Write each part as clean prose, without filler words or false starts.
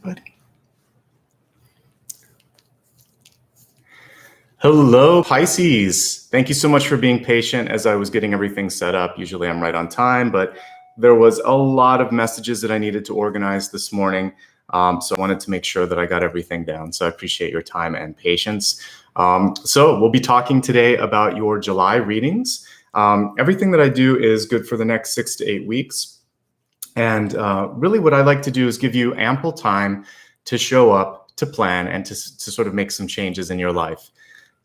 everybody. Hello, Pisces. Thank you so much for being patient as I was getting everything set up. Usually I'm right on time, but there was a lot of messages that I needed to organize this morning. So I wanted to make sure that I got everything down. So I appreciate your time and patience. So we'll be talking today about your July readings. Everything that I do is good for the next 6 to 8 weeks. And really what I like to do is give you ample time to show up, to plan, and to sort of make some changes in your life.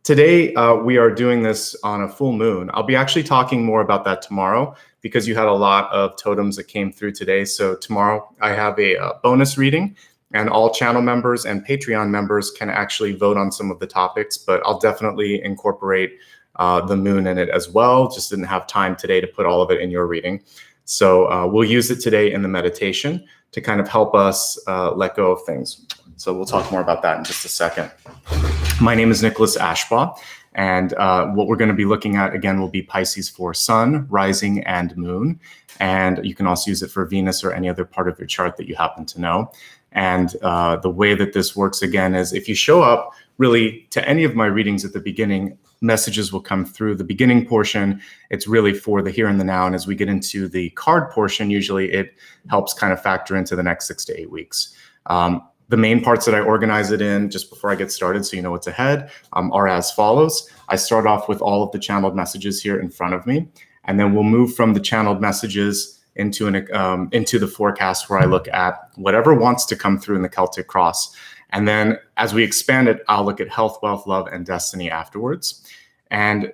Today, we are doing this on a full moon. I'll be actually talking more about that tomorrow because you had a lot of totems that came through today. So tomorrow I have a bonus reading, and all channel members and Patreon members can actually vote on some of the topics, but I'll definitely incorporate the moon in it as well. Just didn't have time today to put all of it in your reading. So we'll use it today in the meditation to kind of help us let go of things. So we'll talk more about that in just a second. My name is Nicholas Ashbaugh, and what we're going to be looking at again will be Pisces for Sun, Rising, and Moon. And you can also use it for Venus or any other part of your chart that you happen to know. And the way that this works again is if you show up really to any of my readings at the beginning, messages will come through. The beginning portion, it's really for the here and the now. And as we get into the card portion, usually it helps kind of factor into the next 6 to 8 weeks. The main parts that I organize it in, just before I get started so you know what's ahead, are as follows. I start off with all of the channeled messages here in front of me, and then we'll move from the channeled messages into the forecast where I look at whatever wants to come through in the Celtic Cross. And then as we expand it, I'll look at health, wealth, love, and destiny afterwards. And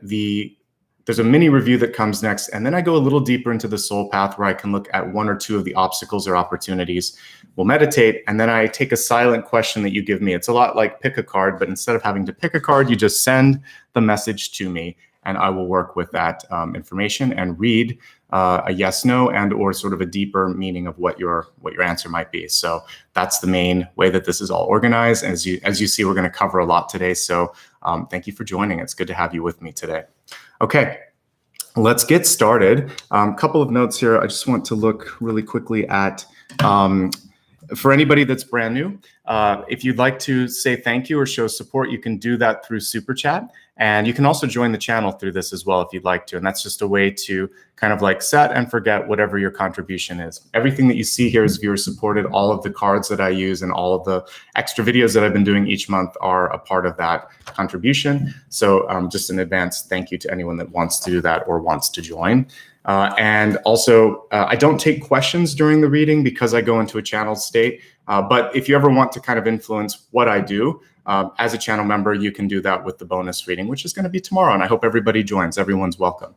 there's a mini review that comes next. And then I go a little deeper into the soul path where I can look at 1 or 2 of the obstacles or opportunities. We'll meditate. And then I take a silent question that you give me. It's a lot like pick a card, but instead of having to pick a card, you just send the message to me and I will work with that information and read a yes, no, and or sort of a deeper meaning of what your answer might be. So that's the main way that this is all organized. As you see, we're going to cover a lot today. So thank you for joining. It's good to have you with me today. Okay, let's get started. A couple of notes here. I just want to look really quickly at, for anybody that's brand new, if you'd like to say thank you or show support, you can do that through Super Chat. And you can also join the channel through this as well if you'd like to. And that's just a way to kind of like set and forget whatever your contribution is. Everything that you see here is viewer supported. All of the cards that I use and all of the extra videos that I've been doing each month are a part of that contribution. So just in advance, thank you to anyone that wants to do that or wants to join. And also, I don't take questions during the reading because I go into a channeled state. But if you ever want to kind of influence what I do, as a channel member, you can do that with the bonus reading, which is going to be tomorrow. And I hope everybody joins. Everyone's welcome.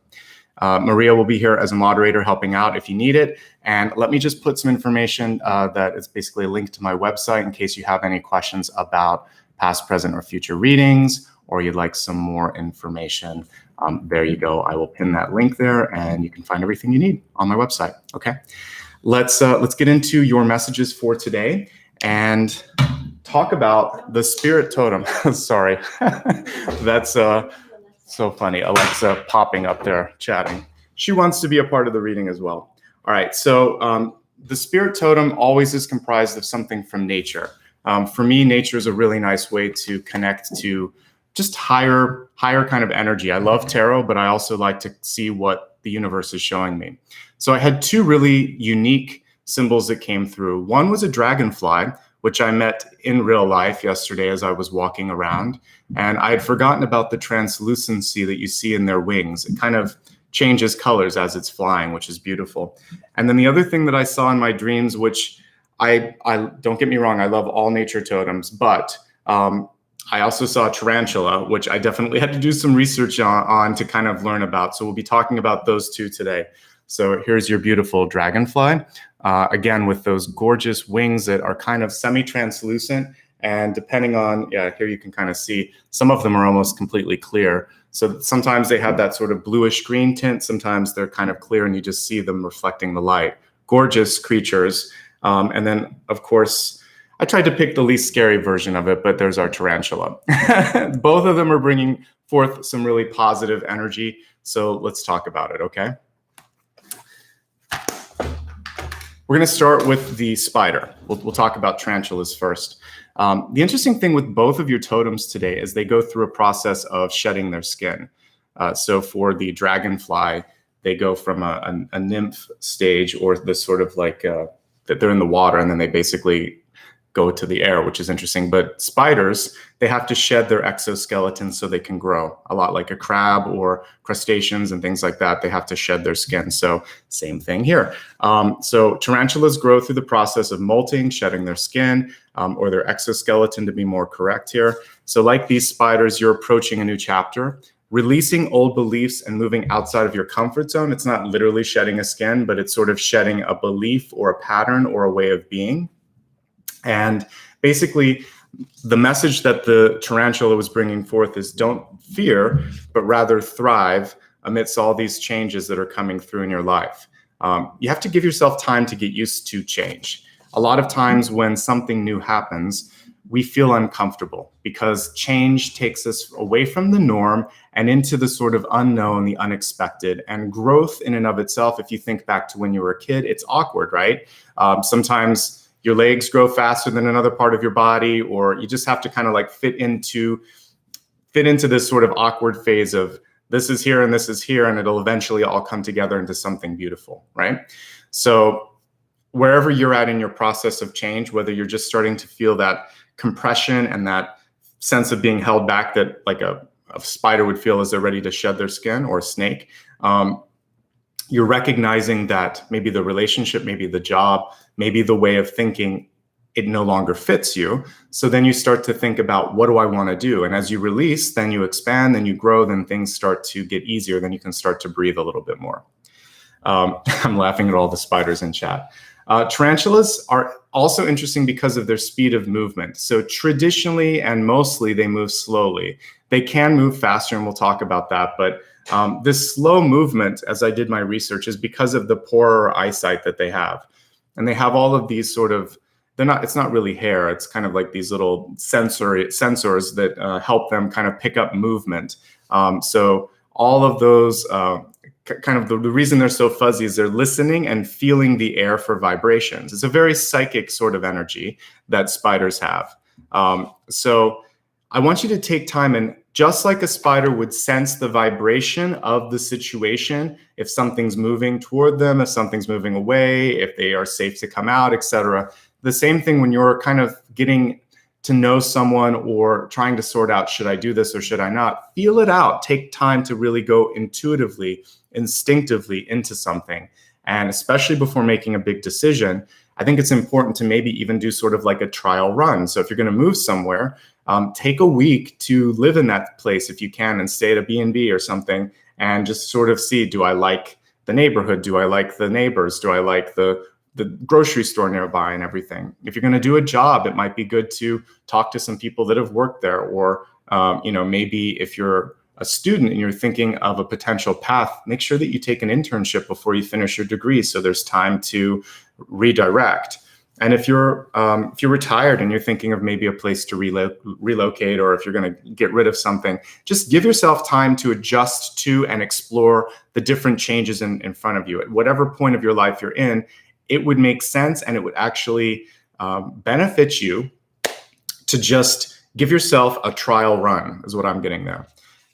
Maria will be here as a moderator helping out if you need it. And let me just put some information that is basically a link to my website in case you have any questions about past, present, or future readings, or you'd like some more information. There you go. I will pin that link there and you can find everything you need on my website. Okay, let's get into your messages for today and talk about the spirit totem. Sorry, that's so funny. Alexa popping up there chatting. She wants to be a part of the reading as well. All right, so the spirit totem always is comprised of something from nature. For me, nature is a really nice way to connect to just higher kind of energy. I love tarot, but I also like to see what the universe is showing me. So I had 2 really unique symbols that came through. One was a dragonfly, which I met in real life yesterday as I was walking around. And I had forgotten about the translucency that you see in their wings. It kind of changes colors as it's flying, which is beautiful. And then the other thing that I saw in my dreams, which I don't get me wrong, I love all nature totems, but I also saw a tarantula, which I definitely had to do some research on to kind of learn about. So we'll be talking about those 2 today. So here's your beautiful dragonfly. Again, with those gorgeous wings that are kind of semi-translucent. And depending on, here you can kind of see, some of them are almost completely clear. So sometimes they have that sort of bluish green tint. Sometimes they're kind of clear and you just see them reflecting the light. Gorgeous creatures. And then, of course, I tried to pick the least scary version of it, but there's our tarantula. Both of them are bringing forth some really positive energy. So let's talk about it, okay? We're going to start with the spider. We'll talk about tarantulas first. The interesting thing with both of your totems today is they go through a process of shedding their skin. So for the dragonfly, they go from a nymph stage, or this sort of like that they're in the water and then they basically go to the air, which is interesting. But spiders, they have to shed their exoskeleton so they can grow. A lot like a crab or crustaceans and things like that, they have to shed their skin. So same thing here. So tarantulas grow through the process of molting, shedding their skin, or their exoskeleton to be more correct here. So like these spiders, you're approaching a new chapter, releasing old beliefs and moving outside of your comfort zone. It's not literally shedding a skin, but it's sort of shedding a belief or a pattern or a way of being. And basically, the message that the tarantula was bringing forth is don't fear, but rather thrive amidst all these changes that are coming through in your life. You have to give yourself time to get used to change. A lot of times when something new happens, we feel uncomfortable because change takes us away from the norm and into the sort of unknown, the unexpected. And growth in and of itself, if you think back to when you were a kid, it's awkward, right? Sometimes your legs grow faster than another part of your body, or you just have to kind of like fit into this sort of awkward phase of this is here and this is here, and it'll eventually all come together into something beautiful, right? So wherever you're at in your process of change, whether you're just starting to feel that compression and that sense of being held back that like a spider would feel as they're ready to shed their skin, or a snake, you're recognizing that maybe the relationship, maybe the job, maybe the way of thinking, it no longer fits you. So then you start to think about, what do I want to do? And as you release, then you expand, then you grow, then things start to get easier. Then you can start to breathe a little bit more. I'm laughing at all the spiders in chat. Tarantulas are also interesting because of their speed of movement. So traditionally and mostly they move slowly. They can move faster, and we'll talk about that. But this slow movement, as I did my research, is because of the poorer eyesight that they have. And they have all of these sort of, it's not really hair, it's kind of like these little sensors that help them kind of pick up movement. So all of those, kind of the reason they're so fuzzy is they're listening and feeling the air for vibrations. It's a very psychic sort of energy that spiders have. So I want you to take time, and just like a spider would sense the vibration of the situation, if something's moving toward them, if something's moving away, if they are safe to come out, etc. The same thing when you're kind of getting to know someone or trying to sort out, should I do this or should I not? Feel it out. Take time to really go intuitively, instinctively into something. And especially before making a big decision, I think it's important to maybe even do sort of like a trial run. So if you're going to move somewhere, take a week to live in that place if you can, and stay at a B&B or something, and just sort of see, do I like the neighborhood? Do I like the neighbors? Do I like the grocery store nearby and everything? If you're going to do a job, it might be good to talk to some people that have worked there. Or, maybe if you're a student and you're thinking of a potential path, make sure that you take an internship before you finish your degree, so there's time to redirect. And if you're retired and you're thinking of maybe a place to relocate, or if you're going to get rid of something, just give yourself time to adjust to and explore the different changes in front of you. At whatever point of your life you're in, it would make sense, and it would actually benefit you to just give yourself a trial run, is what I'm getting there.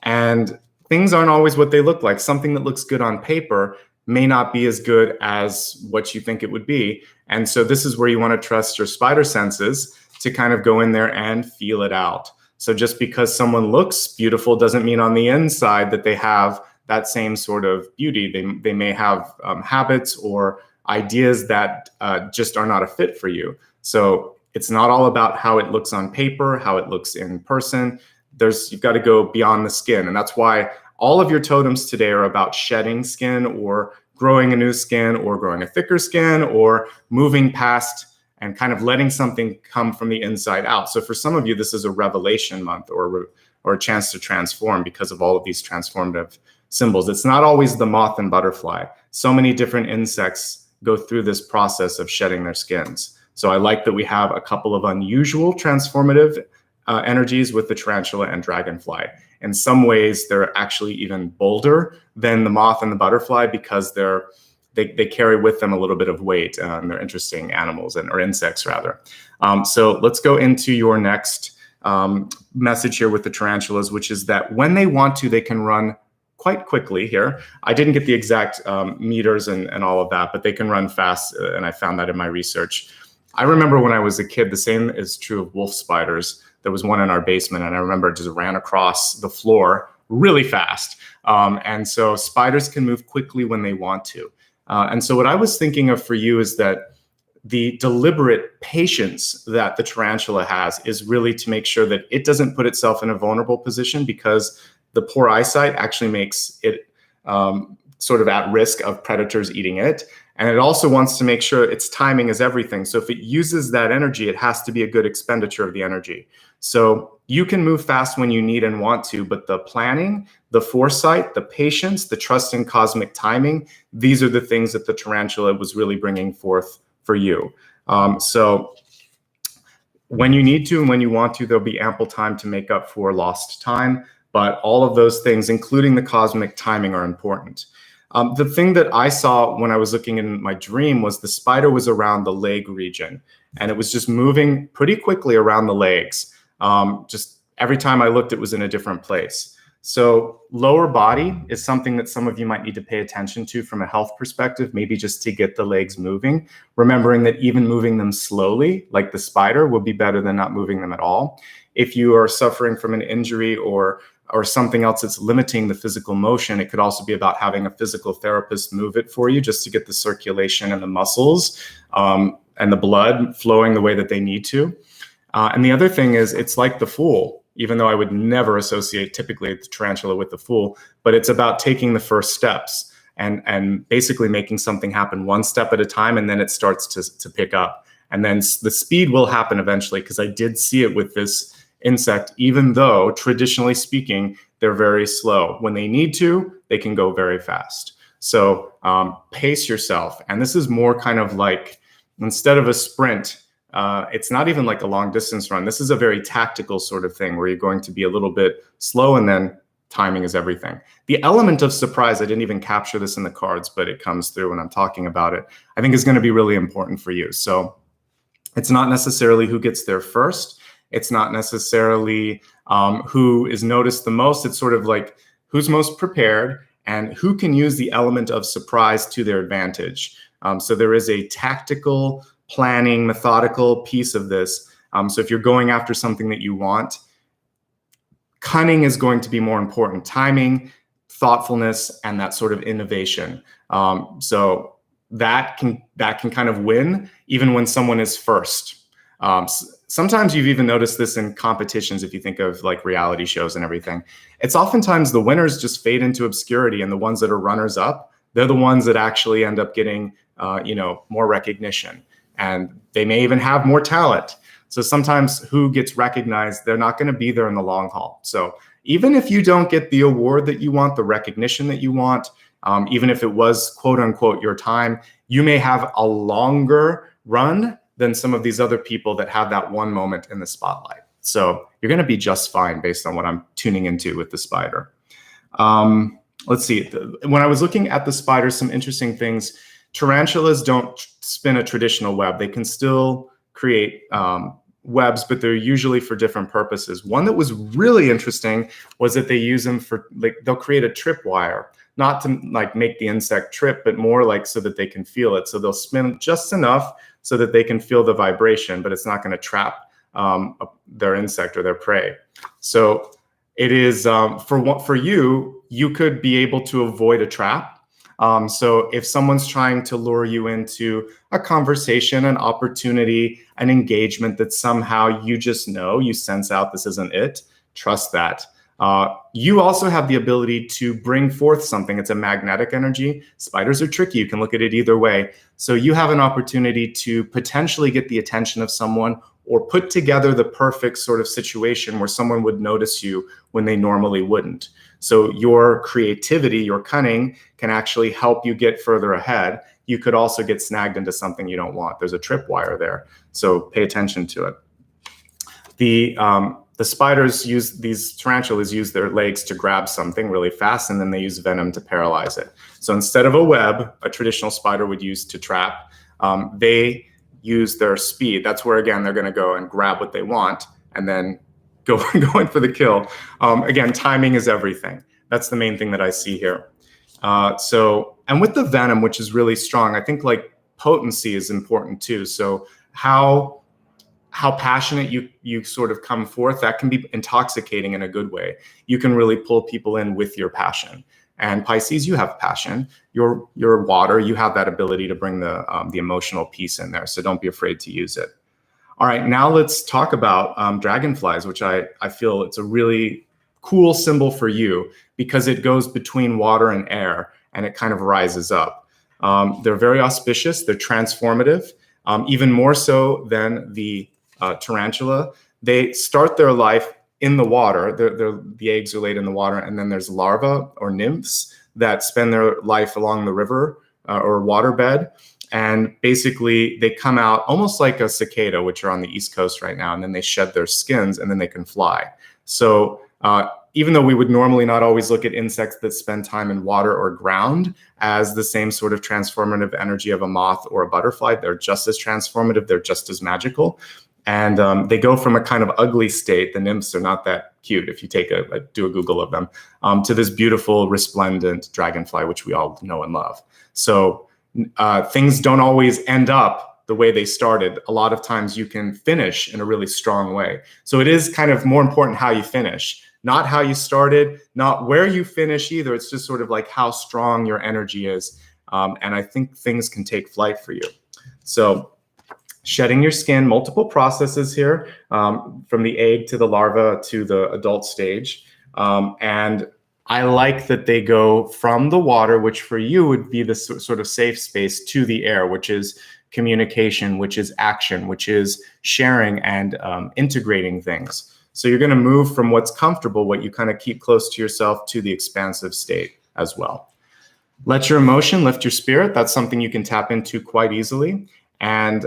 And things aren't always what they look like. Something that looks good on paper may not be as good as what you think it would be. And so this is where you want to trust your spider senses to kind of go in there and feel it out. So just because someone looks beautiful doesn't mean on the inside that they have that same sort of beauty. They may have habits or ideas that just are not a fit for you. So it's not all about how it looks on paper, how it looks in person. You've got to go beyond the skin. And that's why all of your totems today are about shedding skin, or growing a new skin, or growing a thicker skin, or moving past and kind of letting something come from the inside out. So for some of you, this is a revelation month, or a chance to transform because of all of these transformative symbols. It's not always the moth and butterfly. So many different insects go through this process of shedding their skins. So I like that we have a couple of unusual transformative energies with the tarantula and dragonfly. In some ways, they're actually even bolder than the moth and the butterfly, because they're they carry with them a little bit of weight. And they're interesting animals, or insects rather. So let's go into your next message here with the tarantulas, which is that when they want to, they can run quite quickly here. I didn't get the exact meters and all of that, but they can run fast, and I found that in my research. I remember when I was a kid, the same is true of wolf spiders. There was one in our basement, and I remember it just ran across the floor really fast. And so spiders can move quickly when they want to. And so what I was thinking of for you is that the deliberate patience that the tarantula has is really to make sure that it doesn't put itself in a vulnerable position, because the poor eyesight actually makes it sort of at risk of predators eating it. And it also wants to make sure its timing is everything. So if it uses that energy, it has to be a good expenditure of the energy. So you can move fast when you need and want to, but the planning, the foresight, the patience, the trust in cosmic timing, these are the things that the tarantula was really bringing forth for you. So when you need to and when you want to, there'll be ample time to make up for lost time. But all of those things, including the cosmic timing, are important. The thing that I saw when I was looking in my dream was the spider was around the leg region, and it was just moving pretty quickly around the legs. Just every time I looked, it was in a different place. So lower body is something that some of you might need to pay attention to from a health perspective, maybe just to get the legs moving, remembering that even moving them slowly, like the spider, will be better than not moving them at all. If you are suffering from an injury or something else that's limiting the physical motion, it could also be about having a physical therapist move it for you, just to get the circulation and the muscles and the blood flowing the way that they need to. And the other thing is, it's like the Fool, even though I would never associate typically the tarantula with the Fool, but it's about taking the first steps and basically making something happen one step at a time, and then it starts to pick up. And then the speed will happen eventually, because I did see it with this insect, even though traditionally speaking, they're very slow. When they need to, they can go very fast. So pace yourself. And this is more kind of like, instead of a sprint, it's not even like a long distance run. This is a very tactical sort of thing where you're going to be a little bit slow, and then timing is everything. The element of surprise, I didn't even capture this in the cards, but it comes through when I'm talking about it, I think is going to be really important for you. So it's not necessarily who gets there first. It's not necessarily who is noticed the most. It's sort of like who's most prepared and who can use the element of surprise to their advantage. So there is a tactical, planning, methodical piece of this. So if you're going after something that you want, cunning is going to be more important. Timing, thoughtfulness, and that sort of innovation. So that can kind of win even when someone is first. Sometimes you've even noticed this in competitions, if you think of like reality shows and everything. It's oftentimes the winners just fade into obscurity, and the ones that are runners up, they're the ones that actually end up getting more recognition, and they may even have more talent. So sometimes who gets recognized, they're not going to be there in the long haul. So even if you don't get the award that you want, the recognition that you want, even if it was quote unquote your time, you may have a longer run than some of these other people that have that one moment in the spotlight. So you're going to be just fine based on what I'm tuning into with the spider. Let's see. When I was looking at the spider, some interesting things. Tarantulas don't spin a traditional web. They can still create webs, but they're usually for different purposes. One that was really interesting was that they use them for, like, they'll create a tripwire, not to like make the insect trip, but more like so that they can feel it. So they'll spin just enough so that they can feel the vibration, but it's not going to trap their insect or their prey. So it is for you, you could be able to avoid a trap. So if someone's trying to lure you into a conversation, an opportunity, an engagement that somehow you just know, you sense out this isn't it, trust that. You also have the ability to bring forth something. It's a magnetic energy. Spiders are tricky. You can look at it either way. So you have an opportunity to potentially get the attention of someone, or put together the perfect sort of situation where someone would notice you when they normally wouldn't. So your creativity, your cunning can actually help you get further ahead. You could also get snagged into something you don't want. There's a tripwire there. So pay attention to it. The the spiders these tarantulas use their legs to grab something really fast, and then they use venom to paralyze it. So instead of a web, a traditional spider would use to trap, they use their speed. That's where, again, they're going to go and grab what they want and then go in for the kill. Again, timing is everything. That's the main thing that I see here. And with the venom, which is really strong, I think like potency is important too. So how passionate you sort of come forth, that can be intoxicating in a good way. You can really pull people in with your passion. And Pisces, you have passion. You're water. You have that ability to bring the emotional piece in there. So don't be afraid to use it. All right, now let's talk about dragonflies, which I feel it's a really cool symbol for you because it goes between water and air and it kind of rises up. They're very auspicious. They're transformative, even more so than the tarantula. They start their life in the water. The eggs are laid in the water, and then there's larvae or nymphs that spend their life along the river or waterbed. And basically, they come out almost like a cicada, which are on the East Coast right now, and then they shed their skins, and then they can fly. So even though we would normally not always look at insects that spend time in water or ground as the same sort of transformative energy of a moth or a butterfly, they're just as transformative, they're just as magical. And they go from a kind of ugly state, the nymphs are not that cute if you do a Google of them, to this beautiful, resplendent dragonfly, which we all know and love. So things don't always end up the way they started. A lot of times you can finish in a really strong way. So it is kind of more important how you finish, not how you started, not where you finish either. It's just sort of like how strong your energy is. And I think things can take flight for you. So shedding your skin, multiple processes here, from the egg to the larva to the adult stage. And I like that they go from the water, which for you would be the sort of safe space, to the air, which is communication, which is action, which is sharing and integrating things. So you're going to move from what's comfortable, what you kind of keep close to yourself, to the expansive state as well. Let your emotion lift your spirit. That's something you can tap into quite easily. And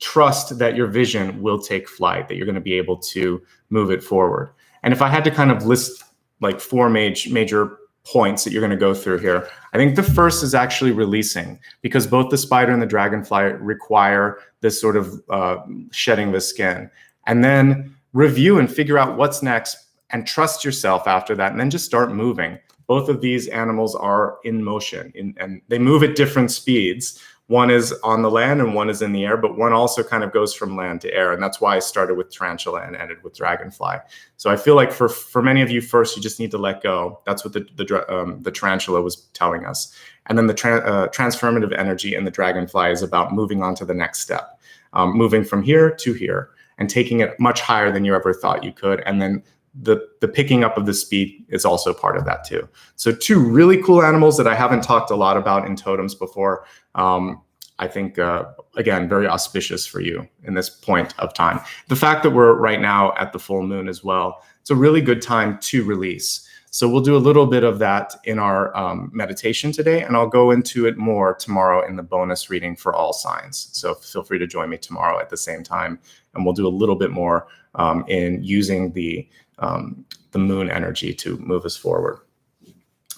trust that your vision will take flight, that you're going to be able to move it forward. And if I had to kind of list like four major points that you're going to go through here, I think the first is actually releasing, because both the spider and the dragonfly require this sort of shedding the skin. And then review and figure out what's next and trust yourself after that, and then just start moving. Both of these animals are in motion and they move at different speeds. One is on the land and one is in the air, but one also kind of goes from land to air. And that's why I started with tarantula and ended with dragonfly. So I feel like for many of you, first, you just need to let go. That's what the tarantula was telling us. And then the transformative energy in the dragonfly is about moving on to the next step, moving from here to here and taking it much higher than you ever thought you could. And then the picking up of the speed is also part of that too. So two really cool animals that I haven't talked a lot about in totems before. I think, again, very auspicious for you in this point of time. The fact that we're right now at the full moon as well, it's a really good time to release. So we'll do a little bit of that in our meditation today, and I'll go into it more tomorrow in the bonus reading for all signs. So feel free to join me tomorrow at the same time, and we'll do a little bit more in using the moon energy to move us forward.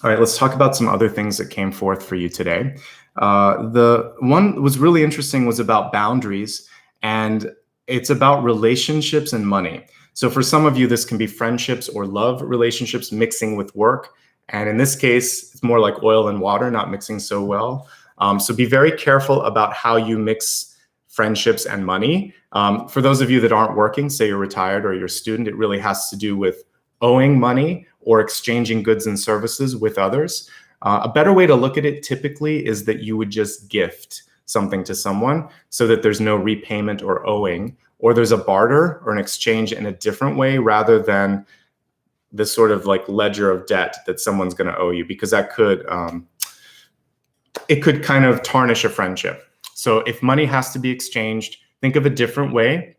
All right, let's talk about some other things that came forth for you today. The one that was really interesting was about boundaries, and it's about relationships and money. So for some of you, this can be friendships or love relationships mixing with work. And in this case, it's more like oil and water, not mixing so well. So be very careful about how you mix friendships and money. For those of you that aren't working, say you're retired or you're a student, it really has to do with owing money or exchanging goods and services with others. A better way to look at it typically is that you would just gift something to someone so that there's no repayment or owing, or there's a barter or an exchange in a different way rather than this sort of like ledger of debt that someone's going to owe you, because that could, it could kind of tarnish a friendship. So if money has to be exchanged, think of a different way.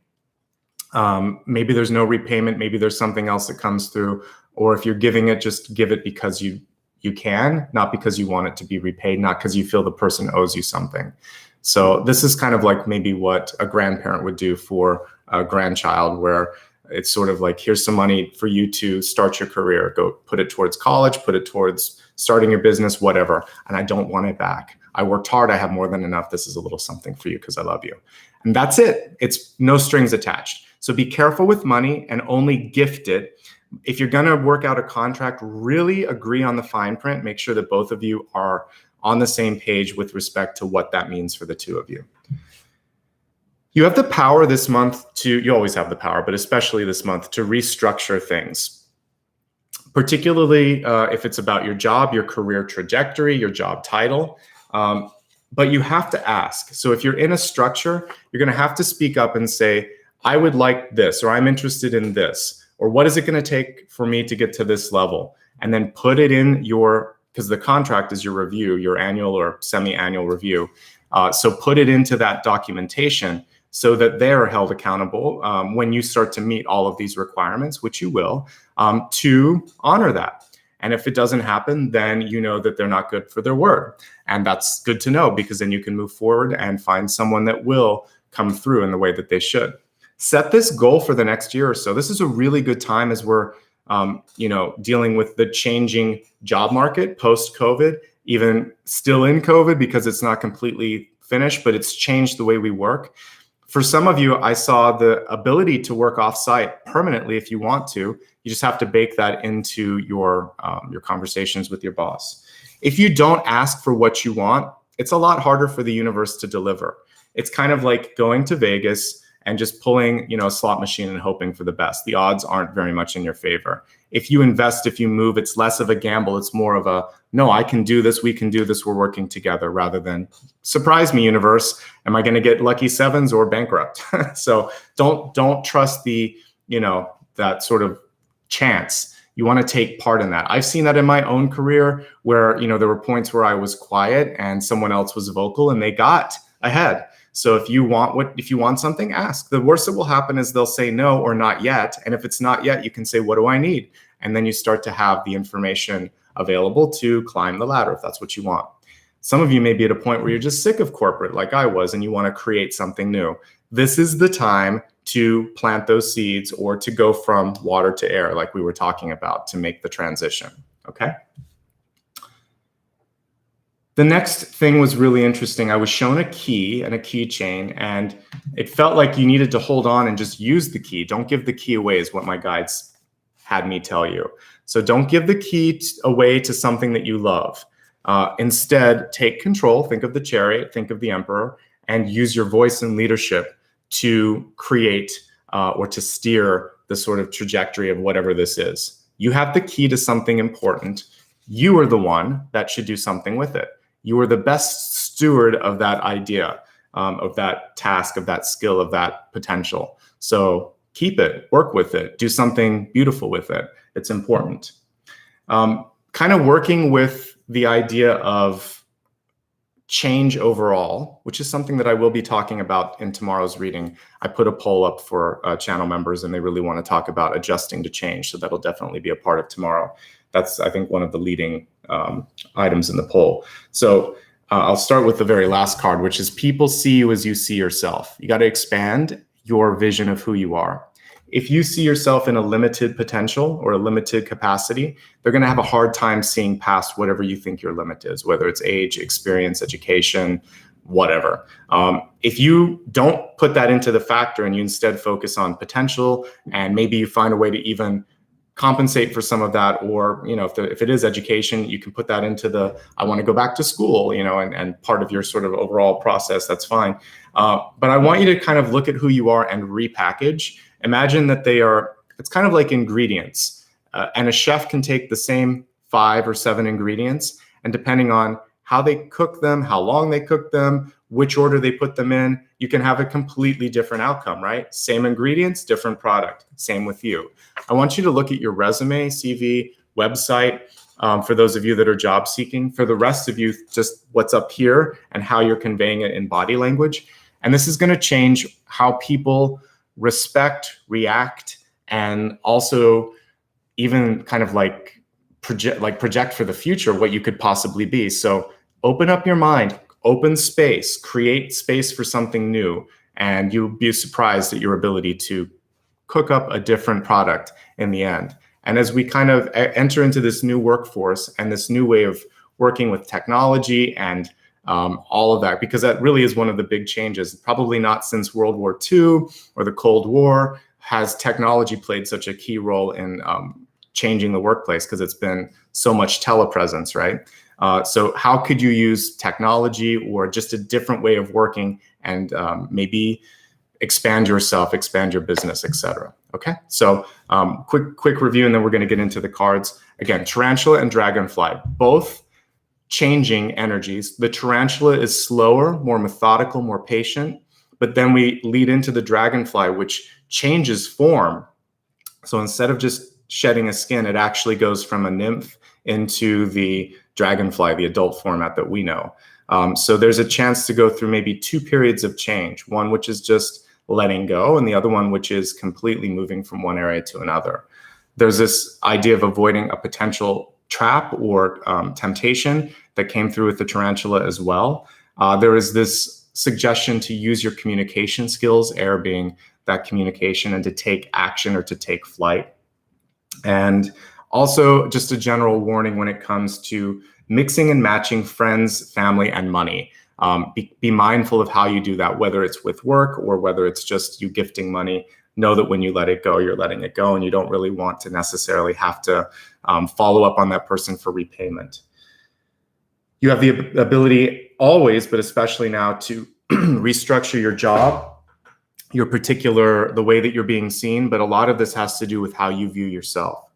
Maybe there's no repayment, maybe there's something else that comes through, or if you're giving it, just give it because you can, not because you want it to be repaid, not because you feel the person owes you something. So this is kind of like maybe what a grandparent would do for a grandchild, where It's sort of like, here's some money for you to start your career. Go put it towards college, put it towards starting your business, whatever. And I don't want it back. I worked hard. I have more than enough. This is a little something for you because I love you. And that's it. It's no strings attached. So be careful with money and only gift it. If you're going to work out a contract, really agree on the fine print. Make sure that both of you are on the same page with respect to what that means for the two of you. You have the power this month you always have the power, but especially this month, to restructure things. Particularly if it's about your job, your career trajectory, your job title. But you have to ask. So if you're in a structure, you're going to have to speak up and say, I would like this, or I'm interested in this, or what is it going to take for me to get to this level? And then put it in because the contract is your review, your annual or semi-annual review. So put it into that documentation so that they're held accountable when you start to meet all of these requirements, which you will, to honor that. And if it doesn't happen, then you know that they're not good for their word. And that's good to know, because then you can move forward and find someone that will come through in the way that they should. Set this goal for the next year or so. This is a really good time as we're dealing with the changing job market post-COVID, even still in COVID, because it's not completely finished, but it's changed the way we work. For some of you, I saw the ability to work off-site permanently if you want to. You just have to bake that into your conversations with your boss. If you don't ask for what you want, it's a lot harder for the universe to deliver. It's kind of like going to Vegas and just pulling, a slot machine and hoping for the best. The odds aren't very much in your favor. If you invest, if you move, it's less of a gamble. It's more of a, no, I can do this, we can do this, we're working together, rather than surprise me, universe. Am I going to get lucky sevens or bankrupt? So don't trust that sort of chance. You want to take part in that. I've seen that in my own career where, there were points where I was quiet and someone else was vocal and they got ahead. So if you want something, ask. The worst that will happen is they'll say no or not yet. And if it's not yet, you can say, what do I need? And then you start to have the information available to climb the ladder if that's what you want. Some of you may be at a point where you're just sick of corporate like I was and you want to create something new. This is the time to plant those seeds or to go from water to air like we were talking about to make the transition, okay? The next thing was really interesting. I was shown a key and a keychain, and it felt like you needed to hold on and just use the key. Don't give the key away is what my guides had me tell you. So don't give the key away to something that you love. Instead, take control. Think of the chariot, think of the emperor, and use your voice and leadership to create or to steer the sort of trajectory of whatever this is. You have the key to something important. You are the one that should do something with it. You are the best steward of that idea, of that task, of that skill, of that potential. So keep it, work with it, do something beautiful with it. It's important. Kind of working with the idea of change overall, which is something that I will be talking about in tomorrow's reading. I put a poll up for channel members and they really want to talk about adjusting to change. So that'll definitely be a part of tomorrow. That's, I think, one of the leading items in the poll. So I'll start with the very last card, which is people see you as you see yourself. You got to expand your vision of who you are. If you see yourself in a limited potential or a limited capacity, they're going to have a hard time seeing past whatever you think your limit is, whether it's age, experience, education, whatever. If you don't put that into the factor and you instead focus on potential, and maybe you find a way to even compensate for some of that, or if it is education, you can put that into the I want to go back to school, and part of your sort of overall process. That's fine. But I want you to kind of look at who you are and repackage. Imagine that it's kind of like ingredients, and a chef can take the same 5 or 7 ingredients, and depending on how they cook them, how long they cook them, which order they put them in, you can have a completely different outcome, right? Same ingredients, different product. Same with you. I want you to look at your resume, CV, website, for those of you that are job seeking. For the rest of you, just what's up here and how you're conveying it in body language. And this is going to change how people respect, react, and also even kind of project for the future what you could possibly be. So open up your mind, open space, create space for something new, and you'll be surprised at your ability to cook up a different product in the end. And as we kind of enter into this new workforce and this new way of working with technology and all of that, because that really is one of the big changes, probably not since World War II or the Cold War has technology played such a key role in changing the workplace, because it's been so much telepresence, right? So how could you use technology or just a different way of working and maybe expand yourself, expand your business, etc. Okay, so quick review, and then we're going to get into the cards. Again, Tarantula and Dragonfly, both changing energies. The Tarantula is slower, more methodical, more patient, but then we lead into the Dragonfly, which changes form. So instead of just shedding a skin, it actually goes from a nymph into the Dragonfly, the adult format that we know. So there's a chance to go through maybe two periods of change, one which is just letting go, and the other one which is completely moving from one area to another. There's this idea of avoiding a potential trap or temptation that came through with the Tarantula as well. There is this suggestion to use your communication skills, air being that communication, and to take action or to take flight. And also just a general warning when it comes to mixing and matching friends, family, and money. Be mindful of how you do that, whether it's with work or whether it's just you gifting money. Know that when you let it go, you're letting it go, and you don't really want to necessarily have to follow up on that person for repayment. You have the ability always, but especially now, to restructure your job, the way that you're being seen, but a lot of this has to do with how you view yourself.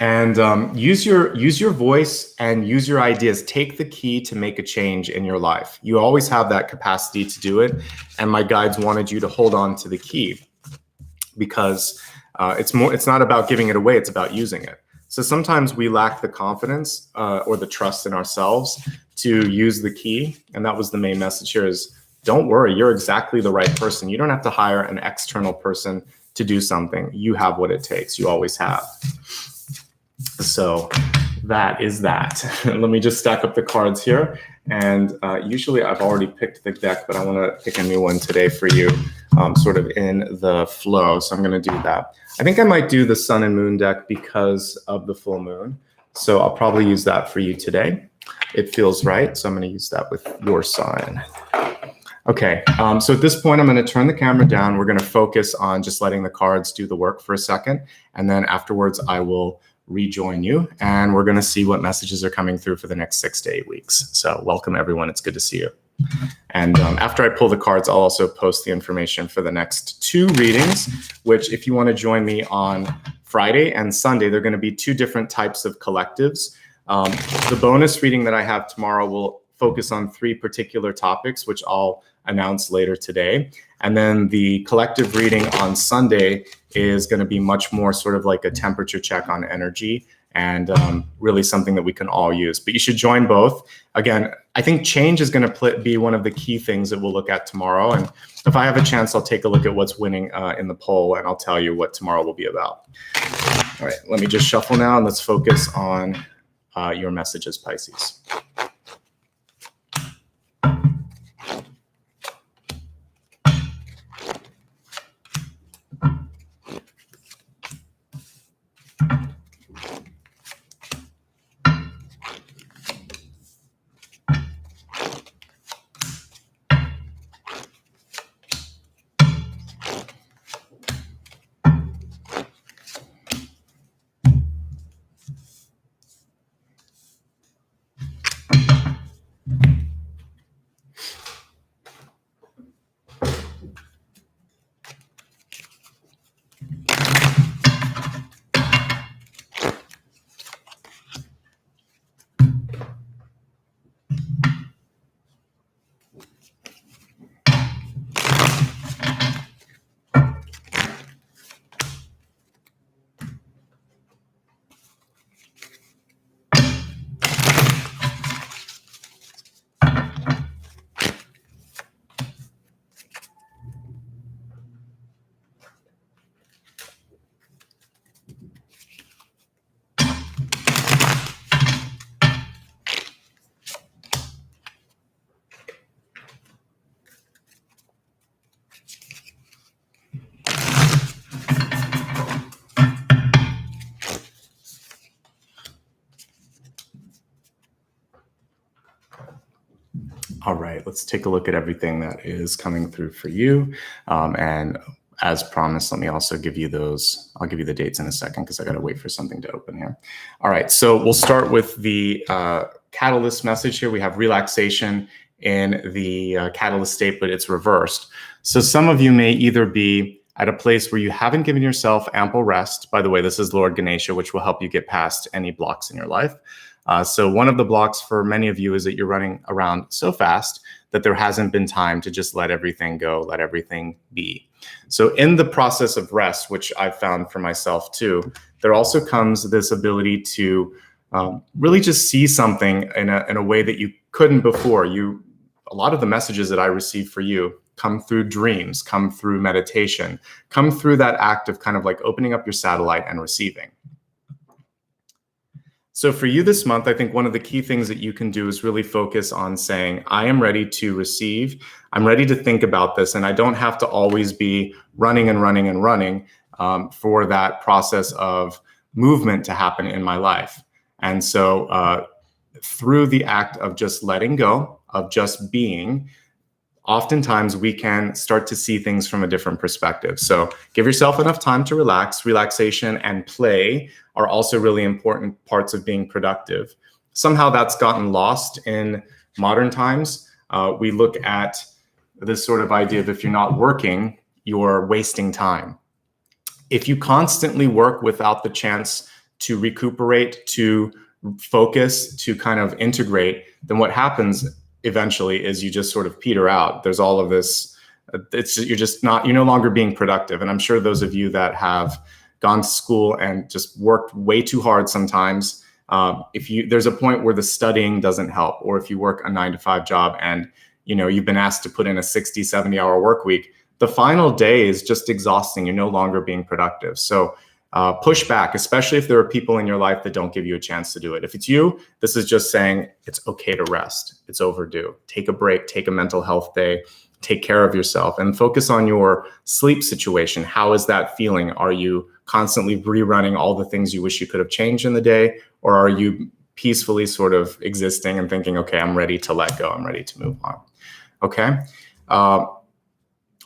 And use your voice and use your ideas. Take the key to make a change in your life. You always have that capacity to do it. And my guides wanted you to hold on to the key, because it's not about giving it away, it's about using it. So sometimes we lack the confidence or the trust in ourselves to use the key. And that was the main message here is, don't worry, you're exactly the right person. You don't have to hire an external person to do something. You have what it takes. You always have. So that is that. Let me just stack up the cards here. And usually I've already picked the deck, but I want to pick a new one today for you, sort of in the flow. So I'm going to do that. I think I might do the Sun and Moon deck because of the full moon. So I'll probably use that for you today. It feels right. So I'm going to use that with your sign. Okay, so at this point, I'm going to turn the camera down. We're going to focus on just letting the cards do the work for a second. And then afterwards, I will rejoin you, and we're going to see what messages are coming through for the next 6 to 8 weeks. So welcome, everyone. It's good to see you. And after I pull the cards, I'll also post the information for the next 2 readings, which if you want to join me on Friday and Sunday, they're going to be 2 different types of collectives. The bonus reading that I have tomorrow will focus on 3 particular topics, which I'll announce later today. And then the collective reading on Sunday is going to be much more sort of like a temperature check on energy, and really something that we can all use. But you should join both. Again, I think change is going to be one of the key things that we'll look at tomorrow. And if I have a chance, I'll take a look at what's winning in the poll, and I'll tell you what tomorrow will be about. All right, let me just shuffle now, and let's focus on your messages, Pisces. All right, let's take a look at everything that is coming through for you. And as promised, let me also give you those. I'll give you the dates in a second because I got to wait for something to open here. All right, so we'll start with the catalyst message here. We have relaxation in the catalyst state, but it's reversed. So some of you may either be at a place where you haven't given yourself ample rest. By the way, this is Lord Ganesha, which will help you get past any blocks in your life. So one of the blocks for many of you is that you're running around so fast that there hasn't been time to just let everything go, let everything be. So in the process of rest, which I've found for myself too, there also comes this ability to really just see something in a way that you couldn't before. A lot of the messages that I receive for you come through dreams, come through meditation, come through that act of kind of like opening up your satellite and receiving. So for you this month, I think one of the key things that you can do is really focus on saying, I am ready to receive. I'm ready to think about this. And I don't have to always be running and running and running for that process of movement to happen in my life. And so through the act of just letting go, of just being, oftentimes we can start to see things from a different perspective. So give yourself enough time to relax. Relaxation and play are also really important parts of being productive. Somehow that's gotten lost in modern times. We look at this sort of idea of if you're not working, you're wasting time. If you constantly work without the chance to recuperate, to focus, to kind of integrate, then what happens eventually is you just sort of peter out. There's all of this, you're no longer being productive. And I'm sure those of you that have gone to school and just worked way too hard sometimes, there's a point where the studying doesn't help, or if you work a 9-to-5 job and you've been asked to put in a 60, 70-hour work week, the final day is just exhausting. You're no longer being productive. So push back, especially if there are people in your life that don't give you a chance to do it. If it's you, this is just saying it's okay to rest. It's overdue. Take a break, take a mental health day, take care of yourself, and focus on your sleep situation. How is that feeling? Are you constantly rerunning all the things you wish you could have changed in the day? Or are you peacefully sort of existing and thinking, okay, I'm ready to let go. I'm ready to move on. Okay.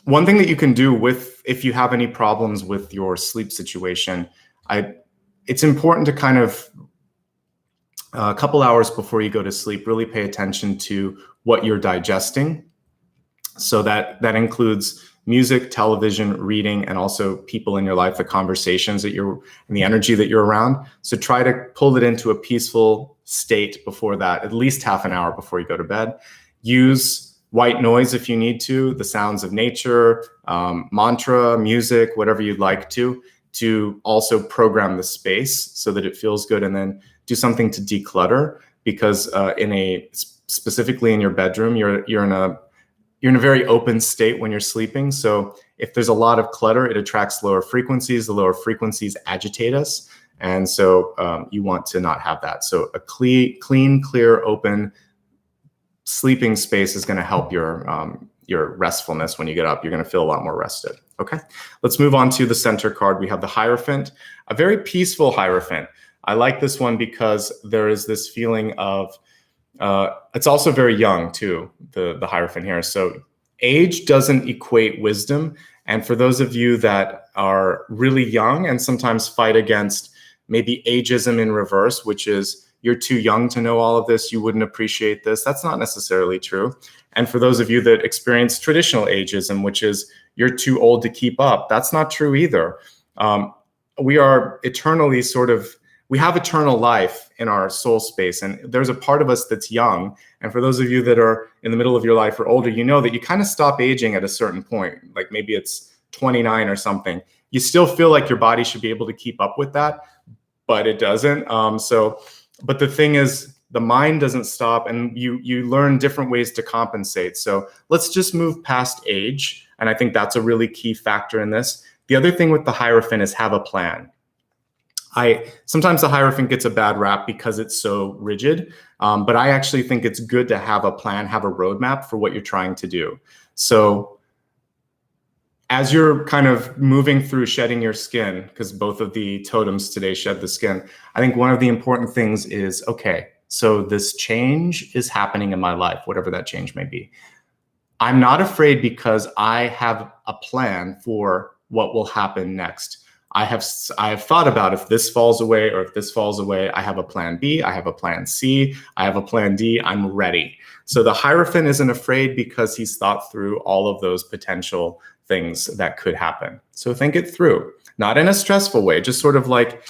One thing that you can do if you have any problems with your sleep situation, it's important to kind of a couple hours before you go to sleep, really pay attention to what you're digesting. So that includes music, television, reading, and also people in your life, the conversations and the energy that you're around. So try to pull it into a peaceful state before that, at least half an hour before you go to bed. Use white noise if you need to, the sounds of nature, mantra, music, whatever you'd like to also program the space so that it feels good, and then do something to declutter, because specifically in your bedroom, you're in a very open state when you're sleeping. So if there's a lot of clutter, it attracts lower frequencies. The lower frequencies agitate us. And so you want to not have that. So a clean, clear, open sleeping space is going to help your restfulness. When you get up, you're going to feel a lot more rested. Okay, let's move on to the center card. We have the Hierophant, a very peaceful Hierophant. I like this one because there is this feeling of, it's also very young too, the Hierophant here. So age doesn't equate wisdom. And for those of you that are really young and sometimes fight against maybe ageism in reverse, which is you're too young to know all of this, you wouldn't appreciate this, that's not necessarily true. And for those of you that experience traditional ageism, which is you're too old to keep up, that's not true either. We are eternally we have eternal life in our soul space, and there's a part of us that's young. And for those of you that are in the middle of your life or older, you know that you kind of stop aging at a certain point, like maybe it's 29 or something. You still feel like your body should be able to keep up with that, but it doesn't. But the thing is, the mind doesn't stop, and you learn different ways to compensate. So let's just move past age. And I think that's a really key factor in this. The other thing with the Hierophant is have a plan. Sometimes the Hierophant gets a bad rap because it's so rigid, but I actually think it's good to have a plan, have a roadmap for what you're trying to do. So as you're kind of moving through shedding your skin, because both of the totems today shed the skin, I think one of the important things is, okay, So this change is happening in my life, whatever that change may be. I'm not afraid because I have a plan for what will happen next. I have thought about if this falls away or if this falls away, I have a plan B, I have a plan C, I have a plan D, I'm ready. So the Hierophant isn't afraid because he's thought through all of those potential things that could happen. So think it through, not in a stressful way, just sort of like